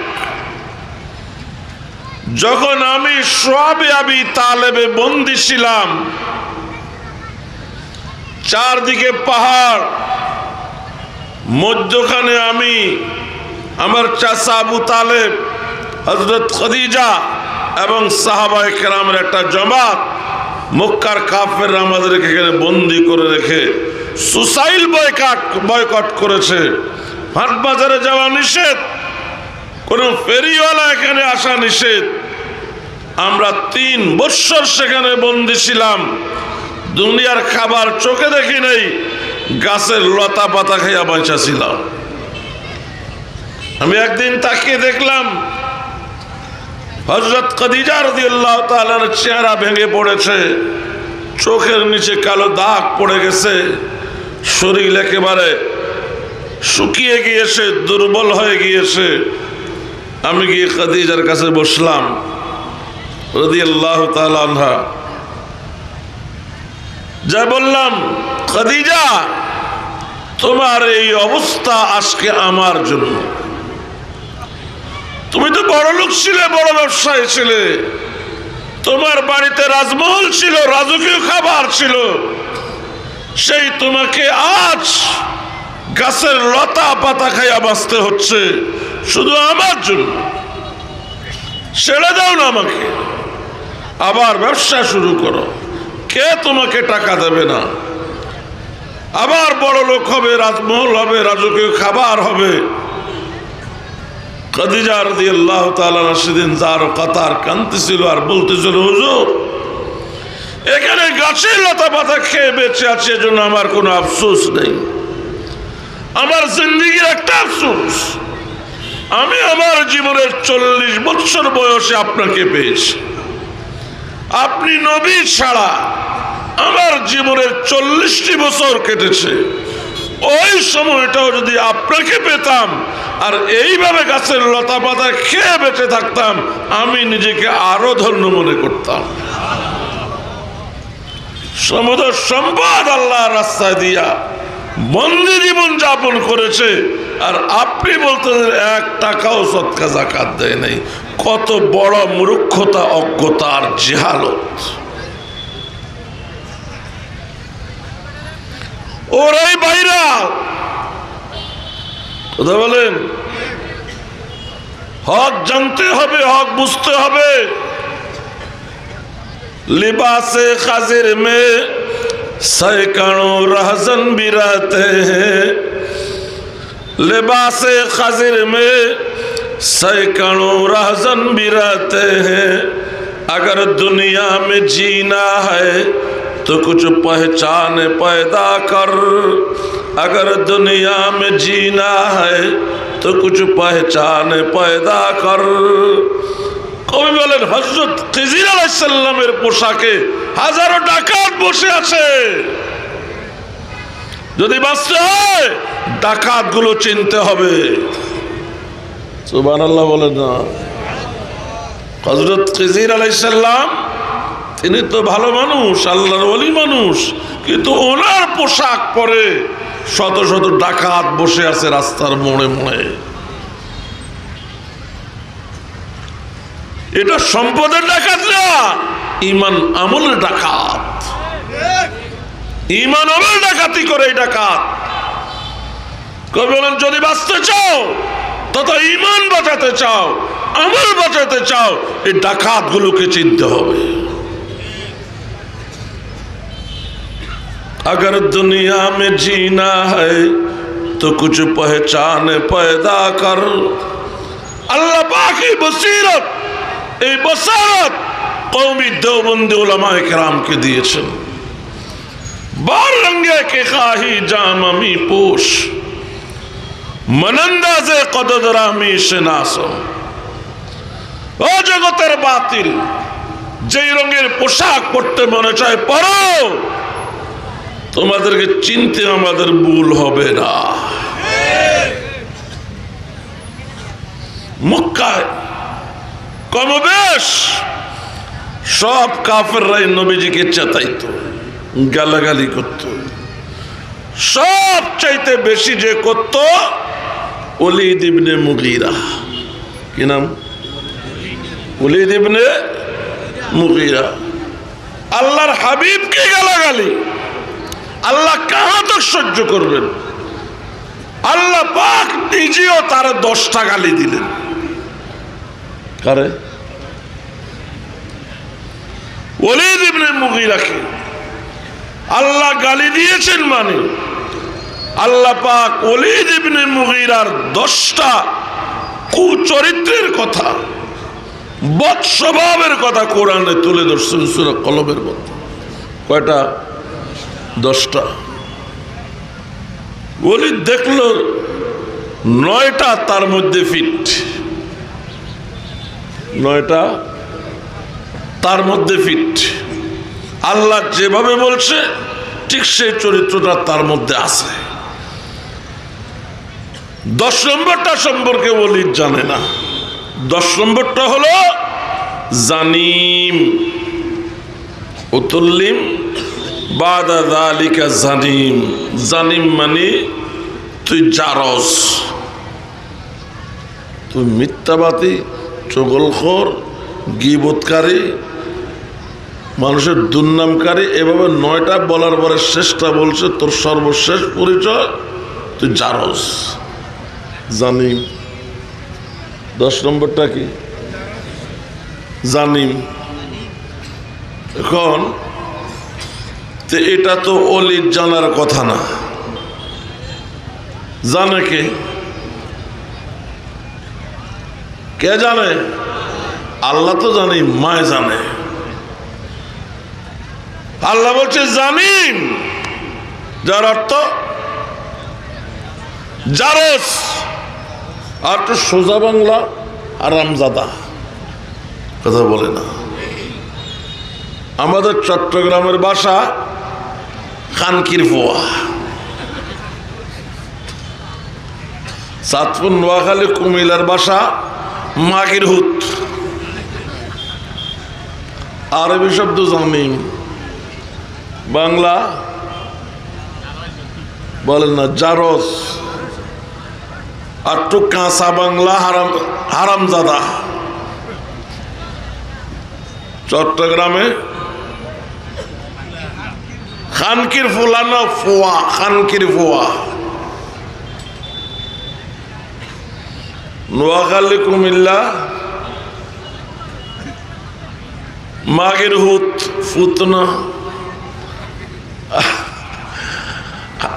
Speaker 1: যখন আমি সোয়াবে আবি তালেবে বন্দী ছিলাম, চারদিকে পাহাড়, মধ্যখানে আমি, আমার চাচা আবু তালেব, হযরত খাদিজা এবং সাহাবায়ে কেরামের একটা জমাত, মক্কার কাফেররা আমাদেরকে এখানে বন্দি করে রেখে সুসাইল বয়কট করেছে। হাট বাজারে যাওয়া নিষেধ, কোন ফেরিওয়ালা এখানে আসা নিষেধ। আমরা 3 বৎসর সেখানে বন্দি ছিলাম। দুনিয়ার খাবার চোখে দেখি নাই, গাছের লতা পাতা খাইয়া বাঁচা ছিলাম। আমি একদিন তাকিয়ে দেখলাম হযরত খাদিজা রাদিয়াল্লাহু তাআলার চেহারা ভেঙে পড়েছে, চোখের নিচে কালো দাগ পড়ে গেছে, শরীর একেবারে শুকিয়ে গিয়েছে, দুর্বল হয়ে গিয়েছে। আমি গিয়ে খাদিজার কাছে বসলাম রাদিয়াল্লাহু তাআলা আনহা। যা বললাম, খাদিজা তোমার এই অবস্থা আজকে আমার জন্য। তুমি তো বড় লোক ছিলে, বড় ব্যবসায়ী ছিলে, তোমার বাড়িতে রাজমহল ছিল, রাজকীয় খাবার ছিল, সেই তোমাকে আজ গাছের লতা পাতা খাইয়া বাঁচতে হচ্ছে শুধু আমার জন্য। ছেড়ে দাও না আমাকে, আবার ব্যবসা শুরু করো, কে তোমাকে টাকা দেবে না? আবার বড় লোক হবে, রাজমহল হবে, রাজকীয় খাবার হবে। খাদিজা রাদিয়াল্লাহু তাআলা সেদিন যার কাতার কাঁদতেছিল আর বলতেছিল, হুজুর এখানে গাছের লতা পাতা খেয়ে বেঁচে আছে, এজন্য আমার কোনো আফসোস নেই। আমার জিন্দেগির একটা আফসোস, আমি আমার জীবনের 40 বছর বয়সে আপনাকে পেয়েছি। আপনি নবী ছাড়া আমার জীবনের 40টি বছর কেটেছে। ওই সময়টাও যদি আপনাকে পেতাম আর এইভাবে গাছের লতা পাতা খেয়ে বেঁচে থাকতাম, আমি নিজেকে আরো ধন্য মনে করতাম। সমুদ্র সম্পদ আল্লাহর রাস্তায় দিয়া বন্দি জীবন যাপন করেছে, আর আপনি বলতে 1 টাকাও সদকা যাকাত দেয় নাই। কত বড় মূর্খতা, অজ্ঞতা আর জাহালত! ওরাই বাইরা কথা বলেন। হক জানতে হবে, হক বুঝতে হবে। लिबासे खाजिर में सैकड़ों रहजन भी रहते हैं, लिबासे खाजिर में सैकड़ों रहजन भी रहते हैं। अगर दुनिया में जीना है तो कुछ पहचान पैदा कर, अगर दुनिया में जीना है तो कुछ पहचान पैदा कर। কবি বলেন, হযরত খিজির আলাইহিস সালামের পোশাকে হাজারো ডাকাত বসে আছে। যদি বাঁচতে হয় ডাকাত গুলো চিনতে হবে। সুবহানাল্লাহ বলেন না। হযরত খিজির আলাইহিস সালাম তিনি তো ভালো মানুষ, আল্লাহর ওলি মানুষ, কিন্তু ওনার পোশাক পরে শত শত ডাকাত বসে আছে রাস্তার মোড়ে মোড়ে। এটা সম্পদের ডাকাত না, ঈমান আমলের ডাকাত। ঈমান আমল ডাকাতি করে এই ডাকাত। কবি বলেন, যদি বাঁচতে চাও তথা ঈমান বাঁচাতে চাও, আমল বাঁচাতে চাও, এই ডাকাত গুলোকে চিনতে হবে। अगर दुनिया में जीना है तो कुछ पहचान पैदा कर। अल्लाह पाक की बसीरत, এই বসারত কওমি দেওবন্দি উলামায়ে কেরামকে দিয়েছেন। বার রঙ্গে কে খাহি জামি পোশ, মনন্দাজে কদরামি শনাসো। ও জগতের বাতিল, যেই রঙের পোশাক পরতে মনে চায় পরো, তোমাদেরকে চিনতে আমাদের ভুল হবে না। মক্কায় কমবেশ সব কাফেররাই নবীজিকে চেতাইতো, গালাগালি করত। সব চাইতে বেশি যে করত ওলীদ ইবনে মুগীরা। কি নাম? ওলীদ ইবনে মুগীরা। আল্লাহর হাবিবকে গালাগালি আল্লাহ কাহা তো সহ্য করবেন? আল্লাহ পাক নিজেও তার 10টা গালি দিলেন। কারে? ওলীদ ইবনে মুগীরাকে আল্লাহ গালি দিয়েছেন। মানে আল্লাহ পাক ওলীদ ইবনে মুগীরার 10টা কুচরিত্রের কথা, বদ স্বভাবের কথা কোরআনে তুলে ধরছেন সূরা কলমের মধ্যে। কয়টা? 10টা। ওলীদ দেখলো 9টা তার মধ্যে ফিট, 9টা তার মধ্যে ফিট। আল্লাহ যেভাবে বলছে ঠিক সেই চরিত্রটা তার মধ্যে আছে। 10 নম্বরটা সম্পর্কে ওলীদ জানে না। 10 নম্বরটা হলো জানিম, উতুল্লিম, বাদা যালিকা জানিম। জানিম মানে তুই জারস, তুই মিথ্যাবাদী, চগলখোর, গীবতকারী, মানুষের দুর্নামকারী। এভাবে 9টা বলার পরে শেষটা বলছে তোর সর্বশেষ পরিচয় তুই জারস, জানিম। 10 নম্বরটা কি? জানিম। এখন এটা তো অলির জানার কথা না, জানে কে? কে জানে? আল্লাহ তো জানি, মায় জানে। আল্লাহ বলছে জানিম, যার অর্থ জারস। আর তো সোজা বাংলা আরামজাদা, কথা বলে না। আমাদের চট্টগ্রামের ভাষা খানকির ফোয়া, চাঁদপুর, নোয়াখালী, কুমিল্লার ভাষা মাগির হুত। আরবি শব্দ জামিম, বাংলা বলেন না জারস। আর তো কাঁচা বাংলা হারামজাদা। চট্টগ্রামে খানকির ফুলানো ফোয়া, খানকির ফোয়া। নোয়াখালী, কুমিল্লা মাগের হুত, ফুতনা।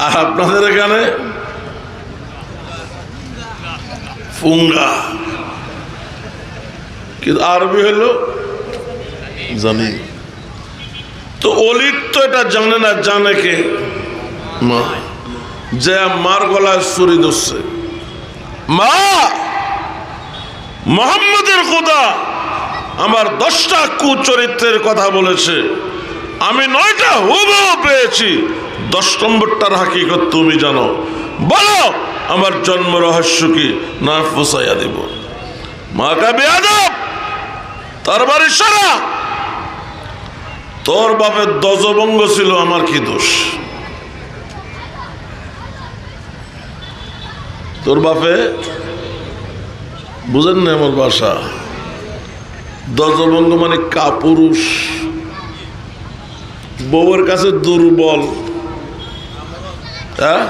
Speaker 1: আর আপনাদের এখানে ফুঙ্গা। কিন্তু আরবি হলো জানি। তো অলির তো এটা জানে না, জানে কে? মা। যে মার গলায় ছুরি ধরছে, মা মুহাম্মদের খোদা আমার 10টা কুচরিত্রের কথা বলেছে, আমি 9টা হুবহু পেয়েছি, 10 নম্বরটার হাকিকত তুমি জানো, বলো আমার জন্ম রহস্য কি, না ফুসাইয়া দিব। মা কা বেয়াদব, তার বাড়ি সারা, তোর বাপের দজবঙ্গ ছিল, আমার কি দোষ? তোর বাপে, বুঝেন না আমার ভাষা, দজবঙ্গ মানে কাপুরুষ, বউয়ের কাছে দুর্বল। হ্যাঁ,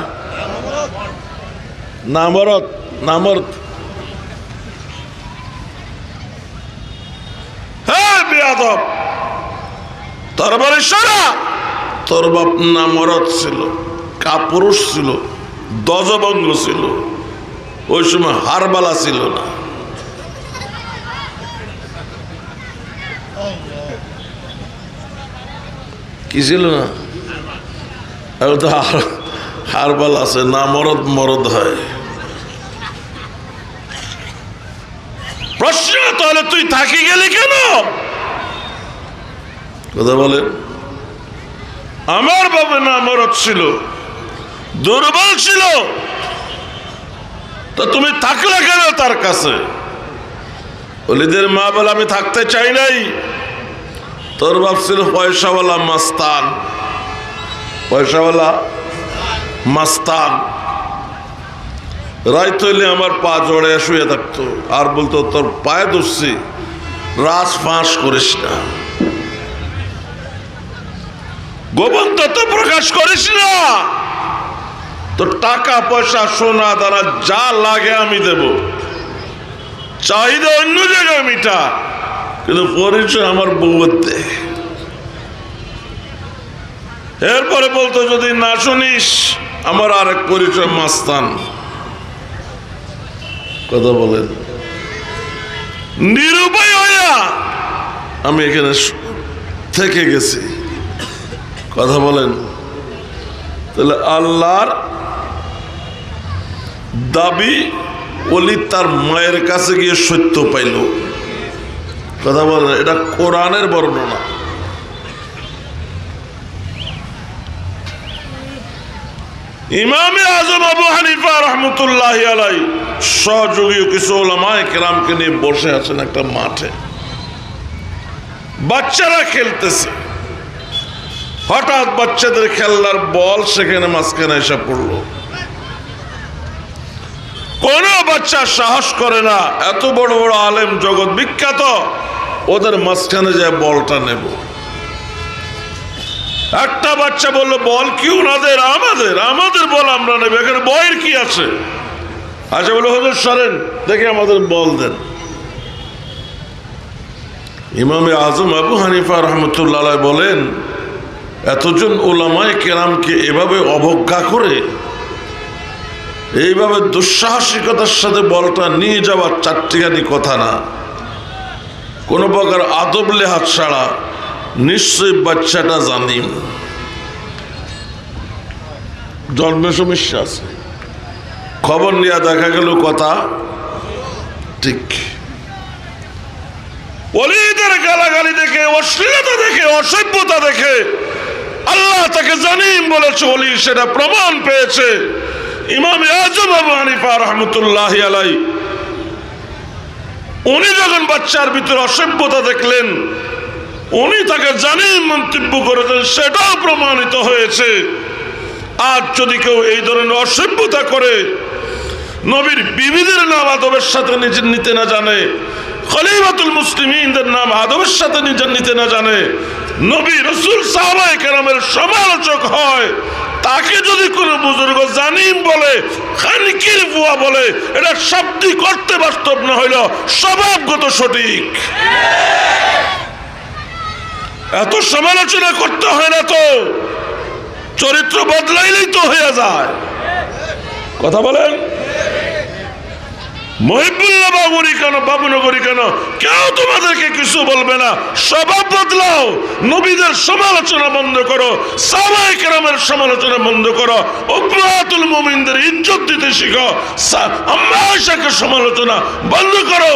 Speaker 1: নামরত, নামরত। হ্যাঁ বেয়াদব, তোর বাড়ি সারা, তোর বাপ নামরত ছিল, কাপুরুষ ছিল, দজবঙ্গ ছিল। ওই সময় হারবালা ছিল না। কি ছিল না? এখন তো হারবাল আছে না, মরদ মরদ হয়। প্রশ্ন তাহলে তুই থাকি গেলি কেন? কথা বলে। আমার বাবা না মরদ ছিল, দুর্বল ছিল, তো তুমি থাকলে কেন তার কাছে? ওলিদের মা বলে আমি থাকতে চাই নাই। তোর বাপ ছিল পয়সাওয়ালা মাস্তান, পয়সাওয়ালা মাস্তান। রাত হইলে আমার পা জড়ে শুয়ে থাকতো আর বলতো তোর পায়ে ধরছি, রাজ ফাঁস করিস না, গোপন তত্ত্ব প্রকাশ করিস না, তোর টাকা পয়সা সোনা দানা যা লাগে আমি দেব, চাহিদা অন্য জায়গায় মিটা, কিন্তু পরিচয় আমার বউয়ের দে। এরপরে বলতো যদি না শুনিস আমার আরেক পরিচয় মাস্তান। কথা বলেন। নিরুপায় হইয়া আমি এখানে থেকে গেছি। কথা বলেন। তাহলে আল্লাহর দাবি ওলি তার মায়ের কাছে গিয়ে সত্য পাইল। কথা বলেন, এটা কোরআনের বর্ণনা। ইমামে আজম আবু হানিফা রহমতুল্লাহ আলাই সহযোগী কিছু ওলামায়ে কেরামকে নিয়ে বসে আছেন একটা মাঠে, বাচ্চারা খেলতেছে। হঠাৎ বাচ্চাদের খেলনার বল সেখানে মাঝখানে এসে পড়লো। কোন বাচ্চা সাহস করে না এত বড় বড় আলেম জগৎ বিখ্যাত ওদের মাঝখানে যায় বলটা নেব। একটা বাচ্চা বললো বল কি ওনাদের? আমাদের আমাদের বল আমরা নেব, এখানে বয়ের কি আছে? আচ্ছা বলে হুজুর সরেন দেখে আমাদের বল দেন। ইমামে আজম আবু হানিফা রহমতুল্লাহ বলেন এতজন উলামায়ে কেরামকে এভাবে অবজ্ঞা করে এইভাবে দুঃসাহসিকতার সাথে বলটা নিয়ে যাওয়ার চারটিখানি কথা না, কোনো প্রকার আদব লেহাজ ছাড়া নিশ্চয়ই বাচ্চাটা জানিম জন্মে সমস্যা আছে। খবর নিয়ে দেখা গেল কথা ঠিক। ওলিদের গালাগালি দেখে, অশ্লীলতা দেখে, অসভ্যতা দেখে আল্লাহ তাকে জানিম বলেছে ওলি, সেটা প্রমাণ পেয়েছে ইমামে আজম আবু হানিফা রহমতুল্লাহি আলাইহি। উনি যখন বাচ্চার ভিতরে অসভ্যতা দেখলেন উনি তাকে জানিম মন্তব্য করেছেন, সেটাও প্রমাণিত হয়েছে। আজ যদি কেউ এই ধরনের অসভ্যতা করে, নবীর বিবিদের নাম আদবের সাথে নিজের নিতে না জানে, খলিফাতুল মুসলিমিনদের নাম আদবের সাথে নিজের নিতে না জানে, নবী রাসূল সাহাবায়ে কেরামের সমালোচক হয়, তাকে যদি কোনো বুজুর্গ জানিম বলে, খানকির বুয়া বলে, এটা শাব্দিক অর্থে বাস্তব না হইল স্বভাবগত সঠিক। এত সমালোচনা করতে হয় না তো, চরিত্র বদলাইলেই তো হয়ে যায়। কথা বলেন। মহিবুল্লাহ বাবুরি কেন, বাবুনগরী কেন, কেউ তোমাদেরকে কিছু বলবে না। স্বভাব বদলাও, নবীদের সমালোচনা বন্ধ করো, সাহাবায়ে কেরামের সমালোচনা বন্ধ করো, উম্মাতুল মুমিনদের ইজ্জত দিতে শিখো, আম্মা আয়েশাকে সমালোচনা বন্ধ করো।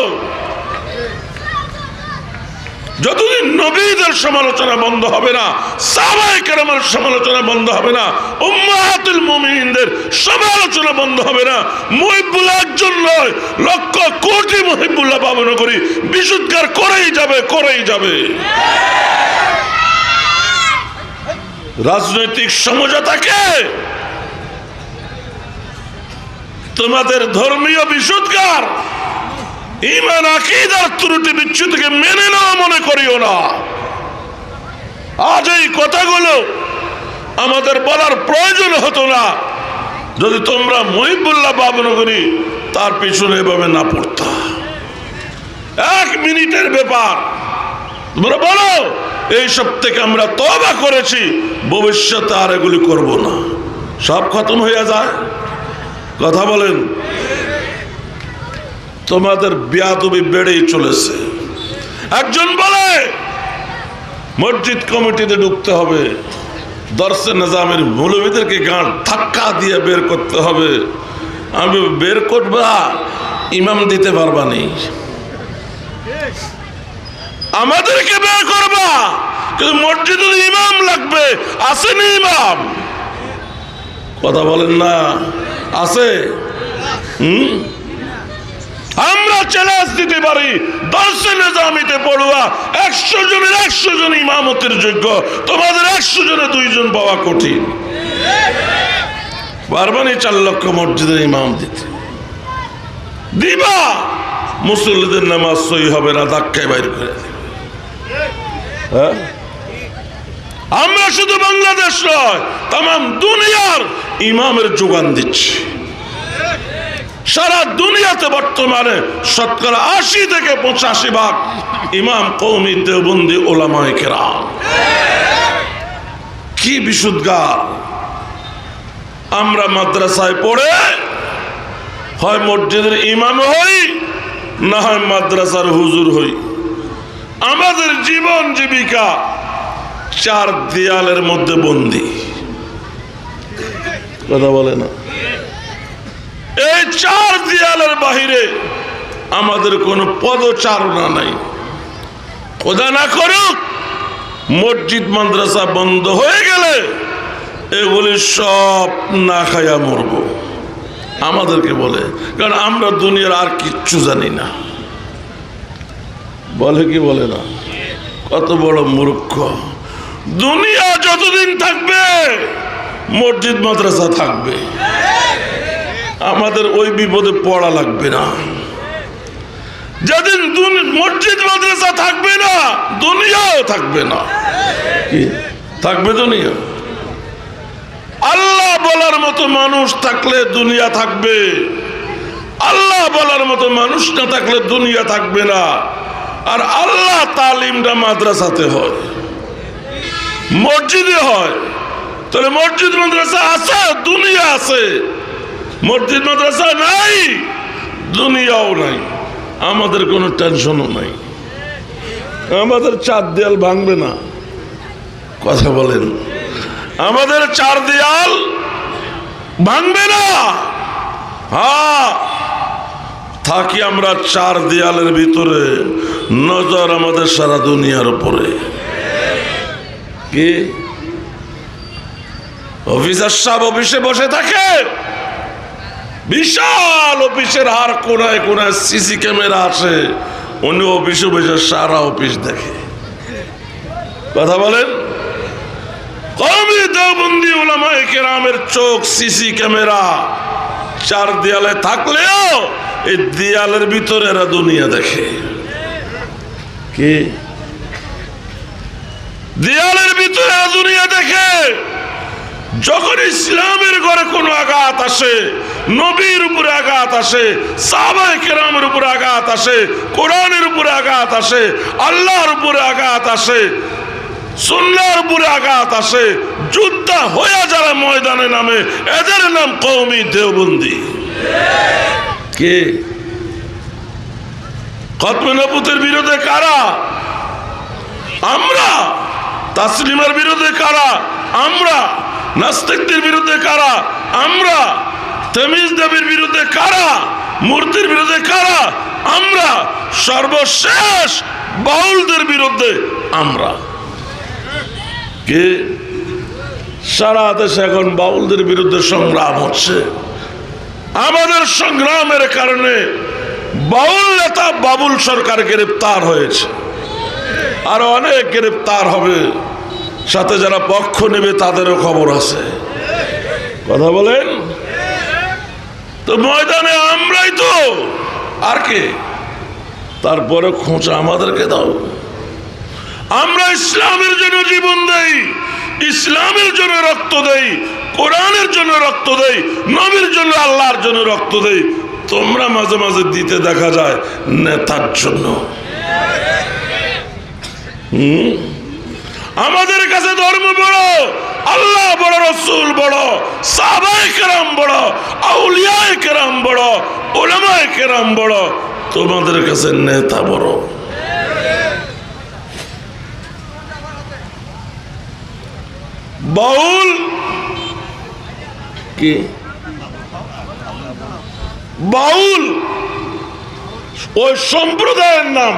Speaker 1: যতদিন নবীদের সমালোচনা বন্ধ হবে না, সাহাবায়ে কেরামের সমালোচনা বন্ধ হবে না, উম্মাতুল মুমিনদের সমালোচনা বন্ধ হবে না, মুহিব্বুল্লাহ একজন নয় লক্ষ কোটি মুহিব্বুল্লাহ পাবন করি বিশুদ্ধকার করেই যাবে, করেই যাবে। রাজনৈতিক সমঝোতাকে তোমাদের ধর্মীয় বিশুদ্ধকার ঈমান আকীদার ত্রুটি বিচ্যুতিকে মেনে নাও মনে করিও না। আজ এই কথাগুলো আমাদের বলার প্রয়োজন হতো না যদি তোমরা মহিবুল্লাহ বাবনগরী তার পিছনে এভাবে না পড়তা। 1 মিনিটের ব্যাপার, তোমরা বলো এইসব থেকে আমরা তওবা করেছি, ভবিষ্যতে আর এগুলি করব না, সব খতম হয়ে যায়। কথা বলেন। তোমাদের বেয়াদবি বেড়েই চলেছে। একজন বলে মসজিদ কমিটিতে ঢুকতে হবে, দর্শে নিজামের মৌলবীদেরকে গাঁট ধাক্কা দিয়ে বের করতে হবে। আমি বের করবা, ইমাম দিতে পারবা নি, আমাদেরকে বের করবা, কিন্তু মসজিদের ইমাম লাগবে। আসেনি ইমাম? কথা বলেন না, আছে? আমরা চ্যালেঞ্জ দিতে পারি, দর্শে নিজামিতে পড়ুয়া 100 জনের 100 জন ইমামতের যোগ্য, তোমাদের 100 জনে 2 জন পাওয়া কঠিন। পারবানি 4 লক্ষ মসজিদের ইমাম দিতে? দিবা, মুসল্লিদের নামাজ সহি হবে না, ধাক্কায় বাইর করে দিবে। হ্যাঁ, আমরা শুধু বাংলাদেশ নয়, তাম দুনিয়ার ইমামের যোগান দিচ্ছি। সারা দুনিয়াতে বর্তমানে শতকরা 80 থেকে 85 ভাগ ইমাম কওমি দেওবন্দি উলামায়ে কেরাম। কি বিশুদ্ধগার! আমরা মাদ্রাসায় পড়ে হয় মসজিদের ইমাম হই, না হয় মাদ্রাসার হুজুর হই। আমাদের জীবন জীবিকা 4 দেয়ালের মধ্যে বন্দী। কথা বলে না। এই 4 দেয়ালের বাহিরে আমাদের কোনো পদচারণা নাই। খোদা না করুক মসজিদ মাদ্রাসা বন্ধ হয়ে গেলে এগুলি সব না খাইয়া মরব, আমাদেরকে বলে। কারণ আমরা দুনিয়ার আর কিচ্ছু জানি না। বলে কি বলে না? কত বড় মূর্খ! দুনিয়া যতদিন থাকবে মসজিদ মাদ্রাসা থাকবে, আমাদের ওই বিপদে পড়া লাগবে না। যেদিন মসজিদ মাদ্রাসা থাকবে না, দুনিয়াও থাকবে না। কি থাকবে? দুনিয়া। আল্লাহ বলার মতো মানুষ থাকলে দুনিয়া থাকবে, আল্লাহ বলার মতো মানুষ না থাকলে দুনিয়া থাকবে না। আর আল্লাহ তালিমটা মাদ্রাসাতে হয়, মসজিদে হয়। তাহলে মসজিদ মাদ্রাসা আছে, দুনিয়া আছে। মসজিদ মাদ্রাসা নাই, দুনিয়াও নাই, আমাদের কোনো টেনশনও নাই। আমাদের চার দেয়াল ভাঙবে না। কথা বলেন, আমাদের চার দেয়াল ভাঙবে না। হ্যাঁ, থাকি আমরা চার দেয়ালের ভিতরে, নজর আমাদের সারা দুনিয়ার উপরে। কি অফিসার সাহেব অফিসে বসে থাকে, বিশাল অফিসের হার কোনায় কোনায় সিসি ক্যামেরা আছে, উনি অফিসে বসে সারা অফিস দেখে। কথা বলেন, কওমি দেওবন্দি উলামায়ে কেরামের চোখ সিসি ক্যামেরা। চার দেয়ালে থাকলেও এই দেয়ালের ভিতরে এরা দুনিয়া দেখে। কি দেয়ালের ভিতরে এরা দুনিয়া দেখে। যখন ইসলামের ঘরে কোনো আঘাত আসে, নবীর উপরে আঘাত আসে, সাহাবায়ে কেরামের উপরে আঘাত আসে, কোরআনের উপরে আঘাত আসে, আল্লাহর উপরে আঘাত আসে, সুন্নাহর উপরে আঘাত আসে, যুদ্ধ হয়ে যারা ময়দানে নামে, এদের নাম কওমি দেওবন্দি। কে খতমে নবুতের বিরুদ্ধে কারা? আমরা। তাসলিমের বিরুদ্ধে কারা? আমরা। নাস্তিকদের বিরুদ্ধে কারা? আমরা। তামিজ দেবীর বিরুদ্ধে কারা? মূর্তির বিরুদ্ধে কারা? আমরা। সর্বশেষ বাউলদের বিরুদ্ধে আমরা। কে? সারা দেশে এখন বাউলদের বিরুদ্ধে সংগ্রাম হচ্ছে। আমাদের সংগ্রামের কারণে বাউল নেতা বাবুল সরকার গ্রেপ্তার হয়েছে, আর অনেক গ্রেপ্তার হবে, সাথে যারা পক্ষ নেবে তাদেরও খবর আছে। কথা বলেন তো, ময়দানে আমরাই তো, আর কে? তারপরে খোঁচা আমাদেরকে দাও। আমরা ইসলামের জন্য জীবন দেই, ইসলামের জন্য রক্ত দেই, কোরআনের জন্য রক্ত দেই, নবীর জন্য, আল্লাহর জন্য রক্ত দেই। তোমরা মাঝে মাঝে দিতে দেখা যায় নেতার জন্য। আমাদের কাছে ধর্ম বড়, আল্লাহ বড়, রসুল বড়, সাহাবায়ে কেরাম বড়, আউলিয়ায়ে কেরাম বড়, উলামায়ে কেরাম বড়, তোমাদের কাছে নেতা বড়। বাউল কি? বাউল ওই সম্প্রদায়ের নাম।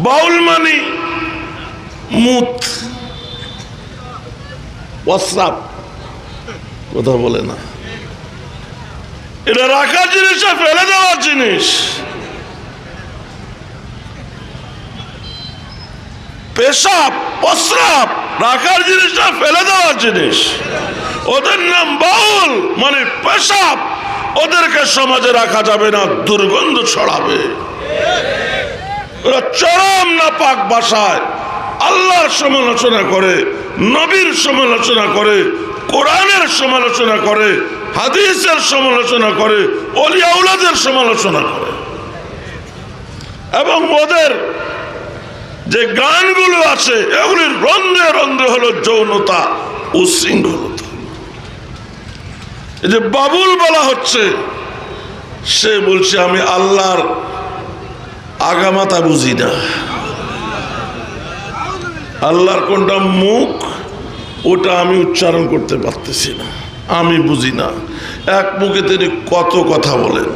Speaker 1: বাউল মানে মুত, প্রস্রাব। কথা বলে না, এটা রাখার জিনিস, ফেলে দেওয়ার জিনিস। পেশাব, প্রস্রাব রাখার জিনিসটা ফেলে দেওয়ার জিনিস। ওদের নাম বাউল মানে পেশাব। ওদেরকে সমাজে রাখা যাবে না, দুর্গন্ধ ছড়াবে। ওরা চরম নাপাক ভাষায় আল্লাহর সমালোচনা করে, নবীর সমালোচনা করে, কোরআনের সমালোচনা করে, হাদিসের সমালোচনা করে, ওলিয়া আউলাদের সমালোচনা করে। এবং ওদের যে গানগুলো আছে এগুলির রন্ধে রন্ধে হলো যৌনতা, উশৃঙ্খলতা। এই যে বাবুল বলা হচ্ছে, সে বলছে আমি আল্লাহর আগামাতা বুঝি না, আল্লাহর কোনটা মুখ ওটা আমি উচ্চারণ করতে পারতেছি না, আমি বুঝি না। এক মুখে তিনি কত কথা বলেন,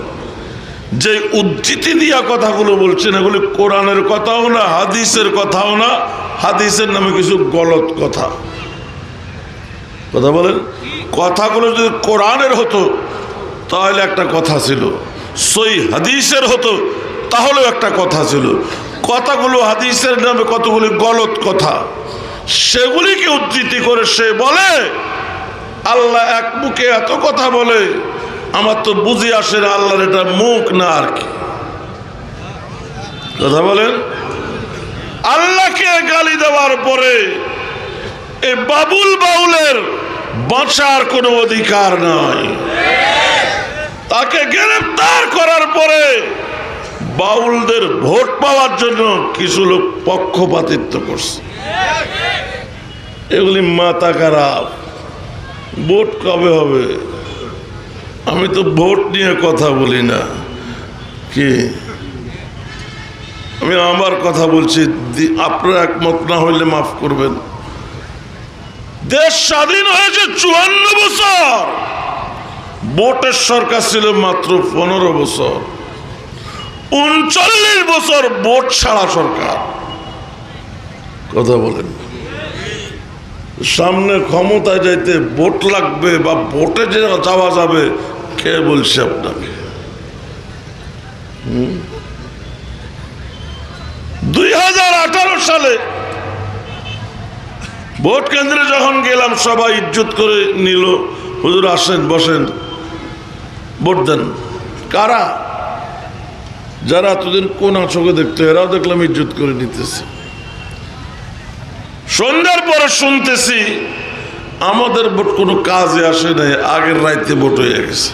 Speaker 1: যে উদ্ধৃতি দিয়া কথাগুলো বলছেন এগুলি কোরআনের কথাও না, হাদিসের কথাও না, হাদিসের নামে কিছু গলত কথা। কথা বলেন, কথাগুলো যদি কোরআনের হতো তাহলে একটা কথা ছিল, সই হাদিসের হতো তাহলেও একটা কথা ছিল। কথাগুলো হাদিসের নামে কতগুলি গলত কথা, সেগুলিকে উদ্ধৃতি করে সে বলে আল্লাহ এক মুখে এত কথা বলে, আমার তো বুঝে আসে না আল্লাহর এটা মুখ না আর কি। কথা বলেন, আল্লাহকে গালি দেওয়ার পরে এই বাবুল বাউলের বাঁচার কোনো অধিকার নাই। তাকে গ্রেফতার করার পরে বাউলদের ভোট পাওয়ার জন্য কিছু লোক পক্ষপাতিত্ব করছে। এগুলি মাথা খারাপ। ভোট কবে হবে? আমি তো ভোট নিয়ে কথা বলি না, কি আমি আমার কথা বলছি। আপনারা একমত না হইলে মাফ করবেন। দেশ স্বাধীন হয়েছে 54 বছর, ভোটের সরকার ছিল মাত্র 15 বছর। 39 বছর ভোট ছাড়া সরকার। কথা বলেন, সামনে ক্ষমতায় যাইতে ভোট লাগবে বা ভোটে যে যাওয়া যাবে, কে বলছে আপনাকে? 2018 সালে ভোট কেন্দ্রে যখন গেলাম, সবাই ইজ্জত করে নিল, হুজুর আসেন বসেন ভোট দেন। কারা? যারা এতদিন কোন চোখে দেখতো, এরাও দেখলাম ইজ্জত করে নিতেছে। সন্ধ্যার পরে শুনতেছি আমাদের ভোট কোনো কাজে আসে নাই, আগের রাইতে ভোট হয়ে গেছে।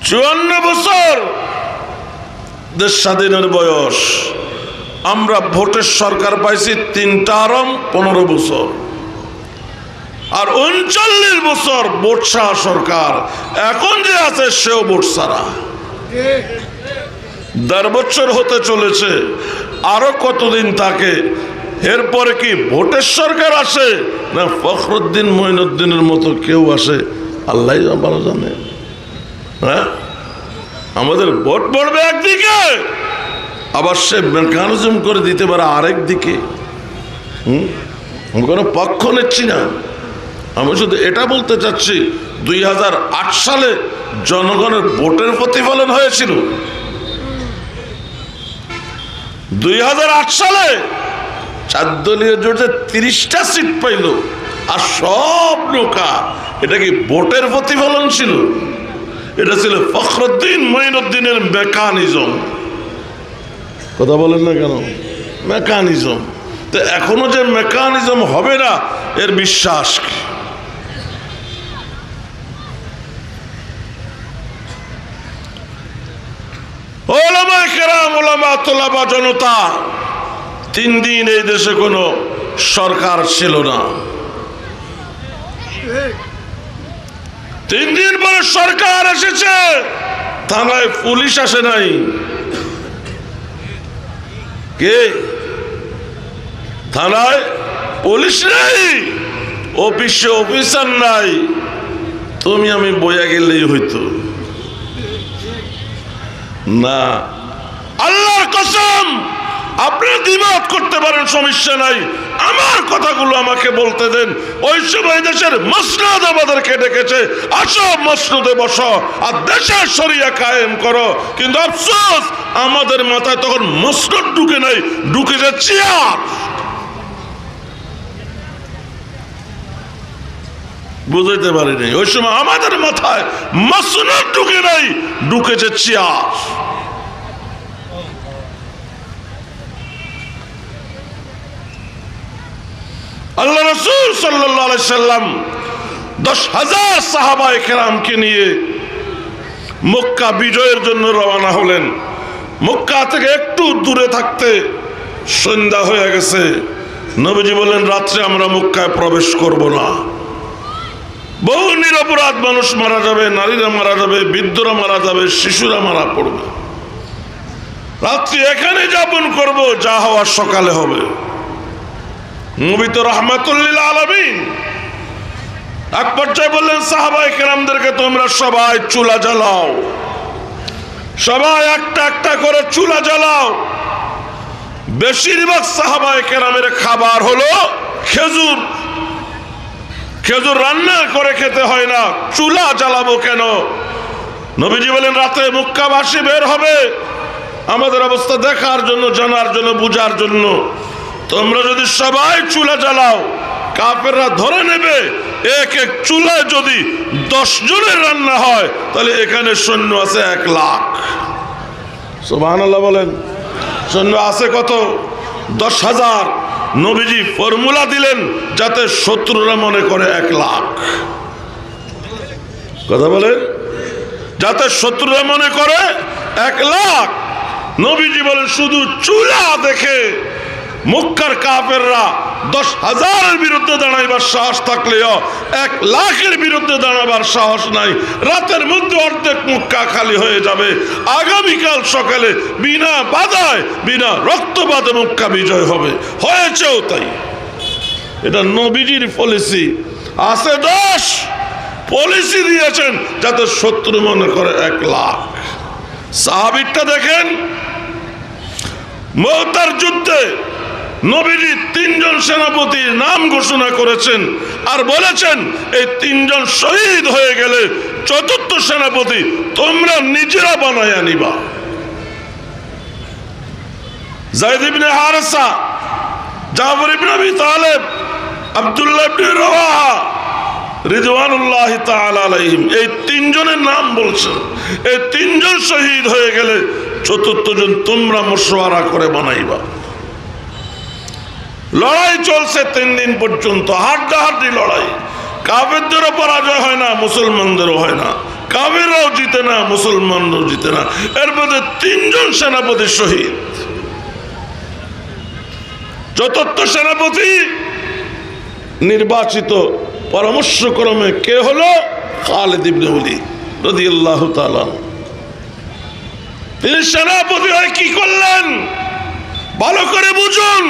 Speaker 1: চুয়ান্ন বছর দেশ স্বাধীনের বয়স, আমরা ভোটের সরকার পাইছি 3 টার্ম 15 বছর, আর 39 বছর ভোট ছাড়া সরকার। এখন যে আছে সেও ভোট ছাড়া। 1.5 বছর হতে চলেছে, আরো কতদিন থাকে? এরপরে কি ভোটের সরকার আসে না ফখরুদ্দিন মঈনুদ্দিনের মতো কেউ আসে? আল্লাহ ভালো জানে। হ্যাঁ, আমাদের ভোট পড়বে একদিকে, আবার সে মেকানিজম করে দিতে পারে আরেক দিকে। আমি কোনো পক্ষ নিচ্ছি না, আমি শুধু এটা বলতে চাচ্ছি 2008 সালে জনগণের ভোটের প্রতিফলন হয়েছিল। 2008 সালে 4 দলীয় জোটে 30টা সিট পাইল, আর সব নৌকা। এটা কি ভোটের প্রতিফলন ছিল? এটা ছিল ফখরুদ্দিন মঈনুদ্দিনের মেকানিজম। কথা বলেন না কেন? মেকানিজম। তো এখনো যে মেকানিজম হবে না, এর বিশ্বাস কি? ওলামায়ে কেরাম, ওলামা তোলাবা জনতা, 3 দিন এই দেশে কোনো সরকার ছিল না। 3 দিন পরে সরকার এসেছে, থানায় পুলিশ আসে নাই। কে? থানায় পুলিশ নেই, অফিসে অফিসার নাই। তুমি আমি বইয়া গেলেই হইতো না। আল্লাহর কসম, আপনারা দ্বিমত করতে পারেন, সমস্যা নাই। আমার কথাগুলো আমাকে বলতে দেন। ওই সময় দেশের মসনদ আমাদেরকে ডেকেছে, আসো মসনদে বসো আর দেশের শরিয়া কায়েম করো। কিন্তু আফসোস, আমাদের মাথায় তখন মসনদ ঢুকে নাই, ঢুকেছে চেয়ার। বুঝাইতে পারিনি, ওই সময় আমাদের মাথায় মসনদ ঢুকে নাই, ঢুকেছে চেয়ার। আল্লাহ রাসূল সাল্লাল্লাহু আলাইহি সাল্লাম 10,000 সাহাবায়ে কেরামকে নিয়ে মক্কা বিজয়ের জন্য রওনা হলেন। মক্কা থেকে একটু দূরে থাকতে সন্ধ্যা হয়ে গেছে। নবীজি বললেন, রাত্রে আমরা মক্কায় প্রবেশ করব না। বহু নিরপরাধ মানুষ মারা যাবে, নারীরা মারা যাবে, বৃদ্ধরা মারা যাবে, শিশুরা মারা পড়বে। রাত্রি এখানে যাপন করব, যা হওয়ার সকালে হবে। নবী তো রাহমাতুল লিল আলামিন। এক পর্যায়ে বললেন সাহাবায়ে কেরামদেরকে, তোমরা সবাই চুলা জ্বালাও, সবাই একটা একটা করে চুলা জ্বালাও। বেশিরভাগ সাহাবায়ে কেরামের খাবার হলো খেজুর। খেজুর রান্না করে খেতে হয় না, চুলা জ্বালাবো কেন? নবীজি বলেন রাতে মক্কাবাসী বের হবে আমাদের অবস্থা দেখার জন্য, জানার জন্য, বুঝার জন্য। তোমরা যদি সবাই চুলা জ্বালাও, কাফেররা ধরে নেবে এক এক চুলায় যদি 10 জনের রান্না হয় তাহলে এখানে সৈন্য আছে 1 লাখ। সুবহানাল্লাহ বলেন। সৈন্য আছে কত? 10,000। নবীজি ফর্মুলা দিলেন যাতে শত্রুরা মনে করে 1 লাখ। কথা বলেন, যাতে শত্রুরা মনে করে 1 লাখ। নবীজি বলেন শুধু চুলা দেখে মক্কার কাফেররা 10,000-এর বিরুদ্ধে দাঁড়াইবার সাহস থাকলেও 1 লাখের বিরুদ্ধে দাঁড়াবার সাহস নাই। রাতের মধ্যে অর্ধেক মক্কা খালি হয়ে যাবে। আগামীকাল সকালে বিনা বাধায়, বিনা রক্তপাতে মক্কা বিজয় হবে। হয়েছেও তাই। এটা নবীজির পলিসি। আছে 10, পলিসি দিয়েছেন যাতে শত্রু মনে করে 1 লাখ। সাহাবীরটা দেখেন, মুতার যুদ্ধে নবীজি 3 জন সেনাপতির নাম ঘোষণা করেছেন আর বলেছেন এই 3 জন শহীদ হয়ে গেলে 4র্থ সেনাপতি তোমরা নিজেরা বানায় আনিবা। যায়েদ ইবনে হারেসা, জাফর ইবনে আবি তালেব, আব্দুল্লাহ ইবনে রওয়াহা রিদওয়ানুল্লাহি তাআলা আলাইহিম, এই 3 জনের নাম বলছেন। এই 3 জন শহীদ হয়ে গেলে 4র্থ জন তোমরা মশওয়ারা করে বানাইবা। লড়াই চলছে 3 দিন পর্যন্ত, হাড্ডাহাড্ডি লড়াই। কাফেরদেরও পরাজয় হয় না, মুসলমানদেরও হয় না। কাফেররাও জিতে না, মুসলমানরাও জিতে না। এর মধ্যে 3 জন সেনাপতি শহীদ। 4র্থ সেনাপতি নির্বাচিত পরামর্শক্রমে কে হলো? খালিদ ইবনে ওলীদ রাদিয়াল্লাহু তাআলা। তিনি সেনাপতি হয়ে কি করলেন ভালো করে বুঝুন।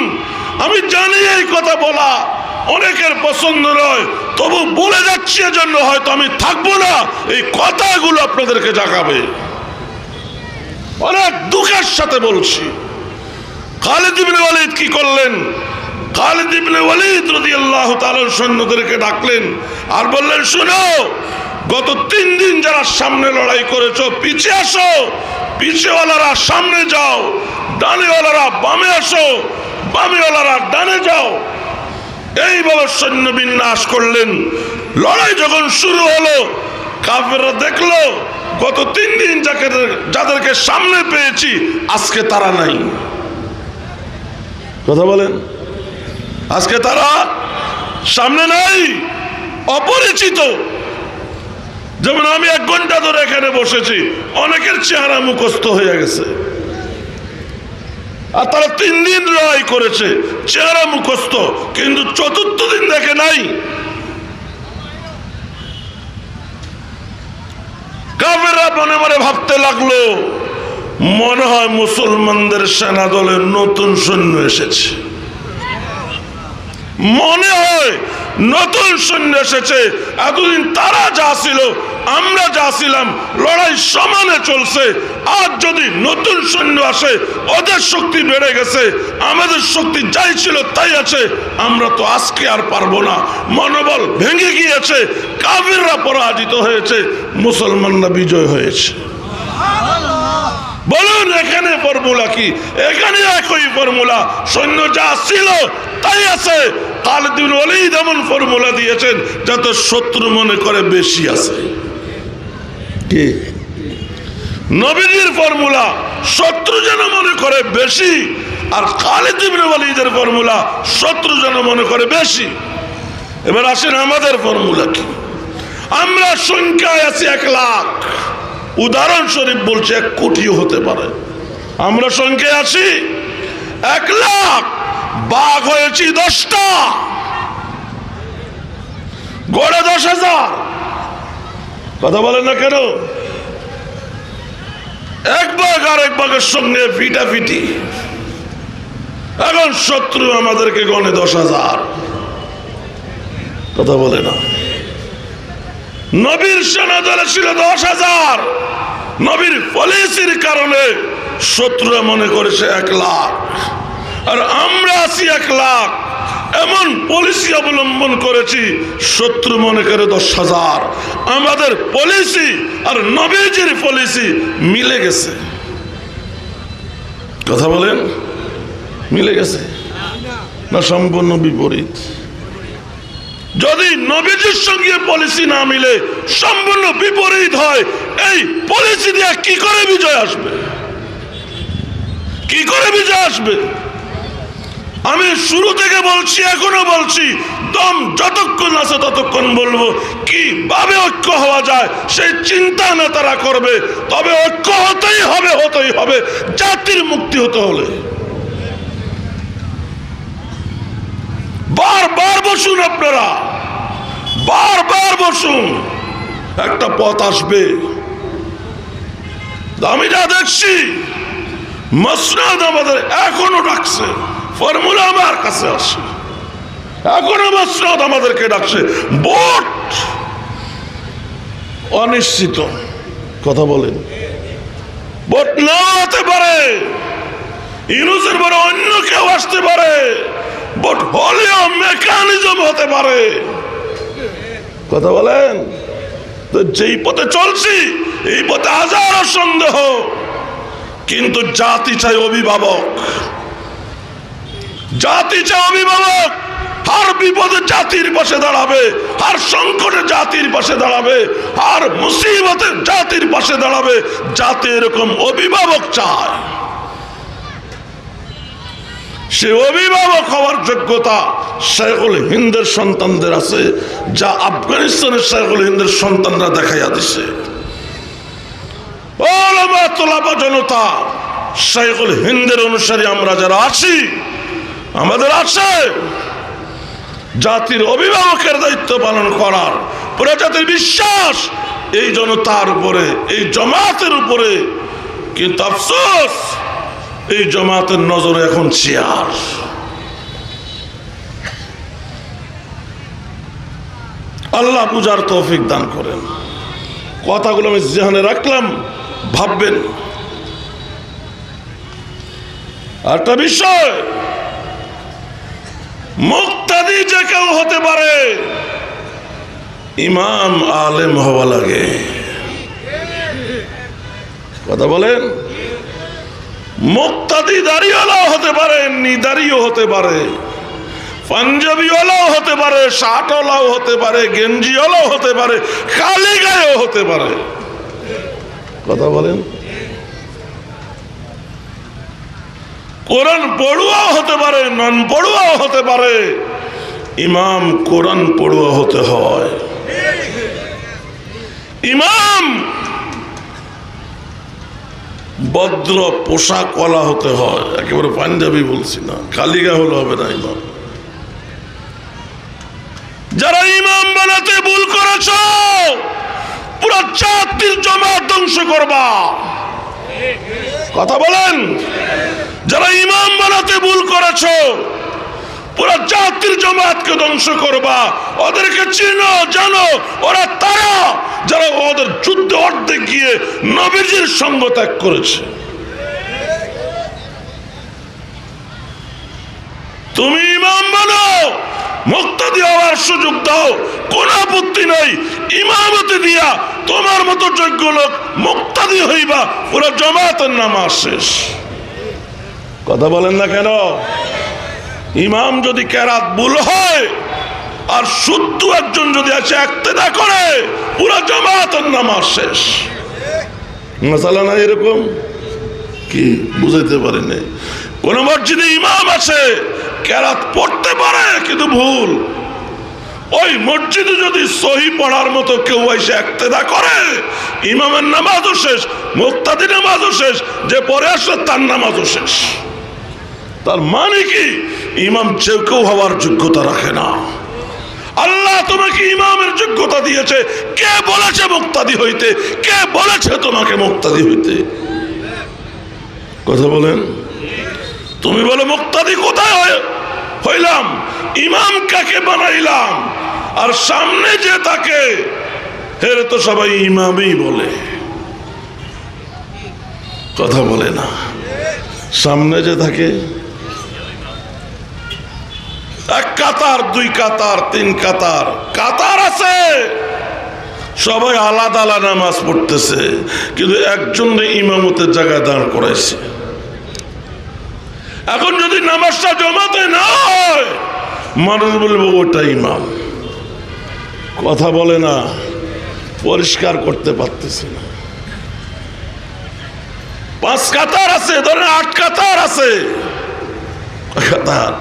Speaker 1: আমি জানি এই কথা বলা অনেকের পছন্দ নয়, তবু বলে যাচ্ছি এজন্য হয়তো আমি থাকবো না, এই কথাগুলো আপনাদেরকে জাগাবে। অনেক দুঃখের সাথে বলছি। খালিদ ইবনে ওলীদ কি করলেন? খালিদ ইবনে ওলীদ রাদিয়াল্লাহু তাআলা সৈন্যদেরকে ডাকলেন আর বললেন, শোনো, গত 3 দিন যারা সামনে লড়াই করেছো পিছিয়ে আসো, পিছেওয়ালারা সামনে যাও, ডানেওয়ালারা বামে আসো, বামেওয়ালারা ডানে যাও। এইভাবে সৈন্য বিন্যাস করলেন। লড়াই যখন শুরু হলো, কাফেররা দেখলো গত 3 দিন যাদেরকে সামনে পেয়েছি আজকে তারা নাই। কথা বলেন, আজকে তারা সামনে নাই, অপরিচিত। যেমন আমি 1 ঘন্টা ধরে এখানে বসেছি, অনেকের চেহারা মুখস্থ হয়ে গেছে। আর তারা 3 দিন লড়াই করেছে, চেহারা মুখস্থ, কিন্তু 4র্থ দিন দেখে নাই। কাফেররা মনে মনে ভাবতে লাগলো মনে হয় মুসলমানদের সেনা দলে নতুন সৈন্য এসেছে, মনে হয় নতুন সৈন্য এসেছে। এতদিন তারা যা ছিল আমরা যা ছিলাম লড়াই সমানে চলছে, আর যদি নতুন সৈন্য আসে ওদের শক্তি বেড়ে গেছে, আমাদের শক্তি যাই ছিল তাই আছে, আমরা তো আজকে আর পারবো না। মনোবল ভেঙে গিয়েছে, কাফেররা পরাজিত হয়েছে, মুসলমানরা বিজয় হয়েছে। বলুন এখানে ফর্মুলা কি? এখানে একই ফর্মুলা, সৈন্য যা ছিল তাই আছে। খালিদ ইবনে ওলীদ এমন ফর্মুলা দিয়েছেন যাতে শত্রু মনে করে বেশি আছে। কি নবীজির ফর্মুলা? শত্রু যেন মনে করে বেশি, আর খালিদ ইবনে ওলীদের ফর্মুলা শত্রু যেন মনে করে বেশি। এবার আসেন আমাদের ফর্মুলা কি? আমরা সংখ্যায় আছি 1 লাখ, উদাহরণস্বরূপ বলছে 1 কোটিও হতে পারে। আমরা সংখ্যায় আছি 1 লাখ, বাঘ হয়েছি 10টা, গড়ে 10,000। কথা বলেন না কেন? এক বাঘ আর এক বাঘের সঙ্গে ফিটাফিটি। এখন শত্রু আমাদেরকে গণে 10,000। কথা বলে না। নবীর সেনা দলে ছিল 10,000, নবীর পলিসির কারণে শত্রুরা মনে করেছে 1 লাখ, আর আমরা আছি 1 লাখ। এমন পলিসি অবলম্বন করেছি, শত্রু মনে করে 10,000। আমাদের পলিসি আর নবীজির পলিসি মিলে গেছে। কথা বলেন, মিলে গেছে না সম্পূর্ণ বিপরীত? যদি নবীজির সঙ্গে পলিসি না মিলে সম্পূর্ণ বিপরীত হয়, এই পলিসি দিয়ে কি করে বিজয় আসবে? কি করে বিজয় আসবে? আমি শুরু থেকে বলছি, এখনো বলছি, দম যতক্ষণ আছে ততক্ষণ বলবো, কিভাবে ঐক্য হওয়া যায় সেই চিন্তা নেতারা করবে। তবে ঐক্য হতেই হবে জাতির মুক্তি হতে হলে। বারবার বসুন, আপনারা বারবার বসুন, একটা পথ আসবে। আমি যা দেখছি, মসনদ আমাদের এখনো ডাকছে, ফর্মুলা আমার কাছে আসে, এখনো মসনদ আমাদেরকে ডাকছে। ভোট অনিশ্চিত, কথা বলেন, ভোট না হতে পারে, ইউনূসের পরে অন্য কেউ আসতে পারে, ভোট হলেও মেকানিজম হতে পারে। কথা বলেন, তো যেই পথে চলছি এই পথে হাজারো সন্দেহ, কিন্তু জাতি চাই অভিভাবক, জাতি চাই অভিভাবক। হার বিপদে জাতির পাশে দাঁড়াবে, হার সংকটে জাতির পাশে দাঁড়াবে, হার মুসিবতে জাতির পাশে দাঁড়াবে। জাতি এরকম অভিভাবক চায়। সে অভিভাবক হওয়ার যোগ্যতা শেখুল হিন্দের সন্তানদের আছে, যা আফগানিস্তানের শেখুল হিন্দের সন্তানরা দেখাইয়া দিছে। ওলামা তোলাবা জনতা, শেখুল হিন্দের অনুসারী আমরা যারা আছি, আমাদের আছে জাতির অভিভাবকের দায়িত্ব পালন করার। পুরো জাতির বিশ্বাস এই জনতার উপরে, এই জামাতের উপরে। কিন্তু আফসোস, এই জামাতের নজরে এখন চেয়ার। আল্লাহ বুঝার তৌফিক দান করেন। কথাগুলো আমি জেহানে রাখলাম, ভাববেন। একটা বিষয়, মুক্তাদি যে কেউ হতে পারে, ইমাম আলেম হওয়া লাগে। কথা বলেন, মুক্তাদি দাড়িওয়ালাও হতে পারে, নিদারিও হতে পারে, পাঞ্জাবিওয়ালাও হতে পারে, শার্টওয়ালাও হতে পারে, গেঞ্জিওয়ালাও হতে পারে, খালি গায়েও হতে পারে। কথা বলেন, কোরআন পড়ুয়াও হতে পারে, নন পড়ুয়াও হতে পারে। ইমাম কোরআন পড়ুয়া হতে হয়। ইমাম ভদ্র পোশাকওয়ালা হতে হয়, একেবারে পাঞ্জাবি বলছি না, খালি গায়ে হলে হবে না। ইমাম, যারা ইমাম বানাতে ভুল করেছ, পুরো জাতির জামাত ধ্বংস করবা। কথা বলেন, যারা ইমাম বানাতে ভুল করেছ, পুরো জাতির জামাতকে ধ্বংস করবা। ওদেরকে চিনো, জানো, ওরা তারা যারা ওদের যুদ্ধে অর্ধেক গিয়ে নবীজির সঙ্গ ত্যাগ করেছে। তুমি ইমাম বানো, মুক্তাদি হওয়ার সুযোগ দাও, কোন আপত্তি নাই। ইমামতি দিয়া তোমার মতো যোগ্য লোক মুক্তাদি হইবা, পুরো জামাতের নামাজ শেষ। কথা বলেন না কেন? ইমাম যদি কেরাত ভুল হয় আর শুদ্ধ একজন যদি আছে ইক্তেদা করে, পুরো জামাতের নামাজ শেষ। মাসালা না এরকম? কি বুঝাইতে পারি নাই? কোন মসজিদে ইমাম আছে, কেরাত পড়তে পারে কিন্তু ভুল, ওই মসজিদে যদি সহি পড়ার মতো কেউ এসে ইক্তেদা করে, ইমামের নামাজও শেষ, মুক্তাদি নামাজও শেষ, যে পরে আসলে তার নামাজও শেষ। তার মানে কি? ইমাম যে কেউ হওয়ার যোগ্যতা রাখে না। আল্লাহ তোমাকে ইমামের যোগ্যতা দিয়েছে। কে বলেছে মুক্তাদি হইতে? কে বলেছে তোমাকে মুক্তাদি হইতে? কথা বলেন। তুমি বলো মুক্তাদি কোথায় হইলাম? ইমাম কাকে বানাইলাম? আর সামনে যে তাকে, এর তো সবাই ইমামই বলে। কথা বলে না। সামনে যে থাকে, এক কাতার, দুই কাতার, তিন কাতার, কাতার আছে, সবাই আলাদা আলাদা নামাজ পড়তেছে, কিন্তু একজন ইমামতের জায়গায় দাঁড় করাইছে। এখন যদি নামাজটা জমাতে না হয়, মানুষ বলবে ওটা ইমাম। কথা বলে না, পরিষ্কার করতে পারতেছে না। 5 কাতার আছে, ধরেন 8 কাতার আছে, কাতার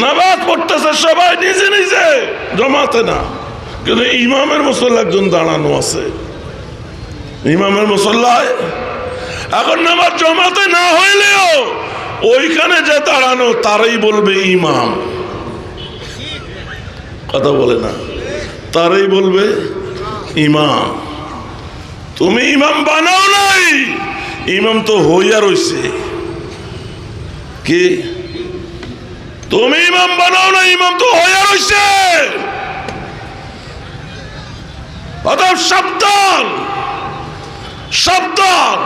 Speaker 1: নামাজ পড়তেছে সবাই নিজে নিজে, জমাতে না, কিন্তু ইমামের মুসল্লা একজন দাঁড়ানো আছে, ইমামের মুসল্লায়। এখন নামাজ জমাতে না হইলেও ওইখানে যে দাঁড়ানো তারাই বলবে ইমাম। কথা বলে না, তারাই বলবে ইমাম। তুমি ইমাম বানাও নাই, ইমাম তো হইয়া রইছে। কি তুমি ইমাম বানাও না, ইমাম তো হইয়া রইছে। অতএব সাবধান, সাবধান।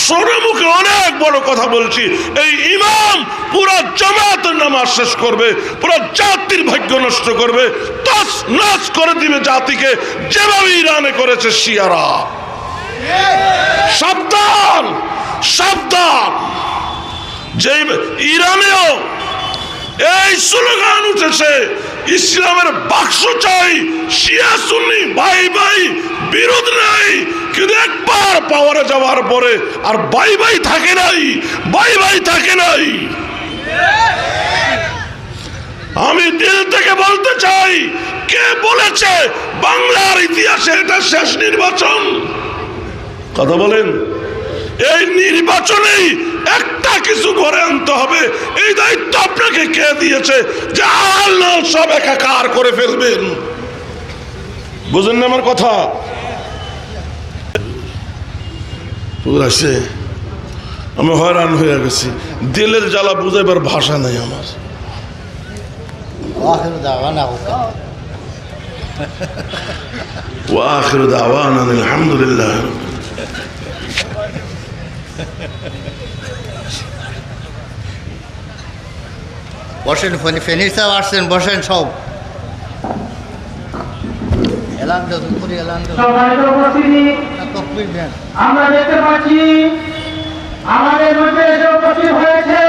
Speaker 1: সরে মুখে অনেক বড় কথা বলছি, এই ইমাম পুরো জামাতের নামাজ শেষ করবে, পুরো জাতির ভাগ্য নষ্ট করবে, তস নস করে দিবে জাতিকে, যেভাবে ইরানে করেছে শিয়ারা। সাবধান, সাবধান। যে ইরানেও এই স্লোগান উঠেছে, ইসলামের বাক্স চাই, শিয়া সুন্নি ভাই ভাই বিরোধ নাই, কিন্তু একবার পাওয়ারে যাওয়ার পরে আর ভাই ভাই থাকে নাই, ভাই ভাই থাকে নাই। আমি দিল থেকে বলতে চাই, কে বলেছে বাংলার ইতিহাসে এটা শেষ নির্বাচন? কথা বলেন। এই নির্বাচনেই একটা কিছু করে আনতে হবে। এই দায়িত্ব আপনাকে কে দিয়েছে যে আল্লাহ সব একাকার করে ফেলবেন? বুঝেন না আমার কথা? আমি হয়রান হয়ে গেছি, দিলের জ্বালা বুঝাইবার ভাষা নেই আমার। ওয়াখিরু দাওয়ানা আলহামদুলিল্লাহ।
Speaker 2: বসেন, ফেনীর সাহেব আসছেন, বসেন সব।
Speaker 3: আমরা দেখতে পাচ্ছি আমাদের মধ্যে উপস্থিত হয়েছে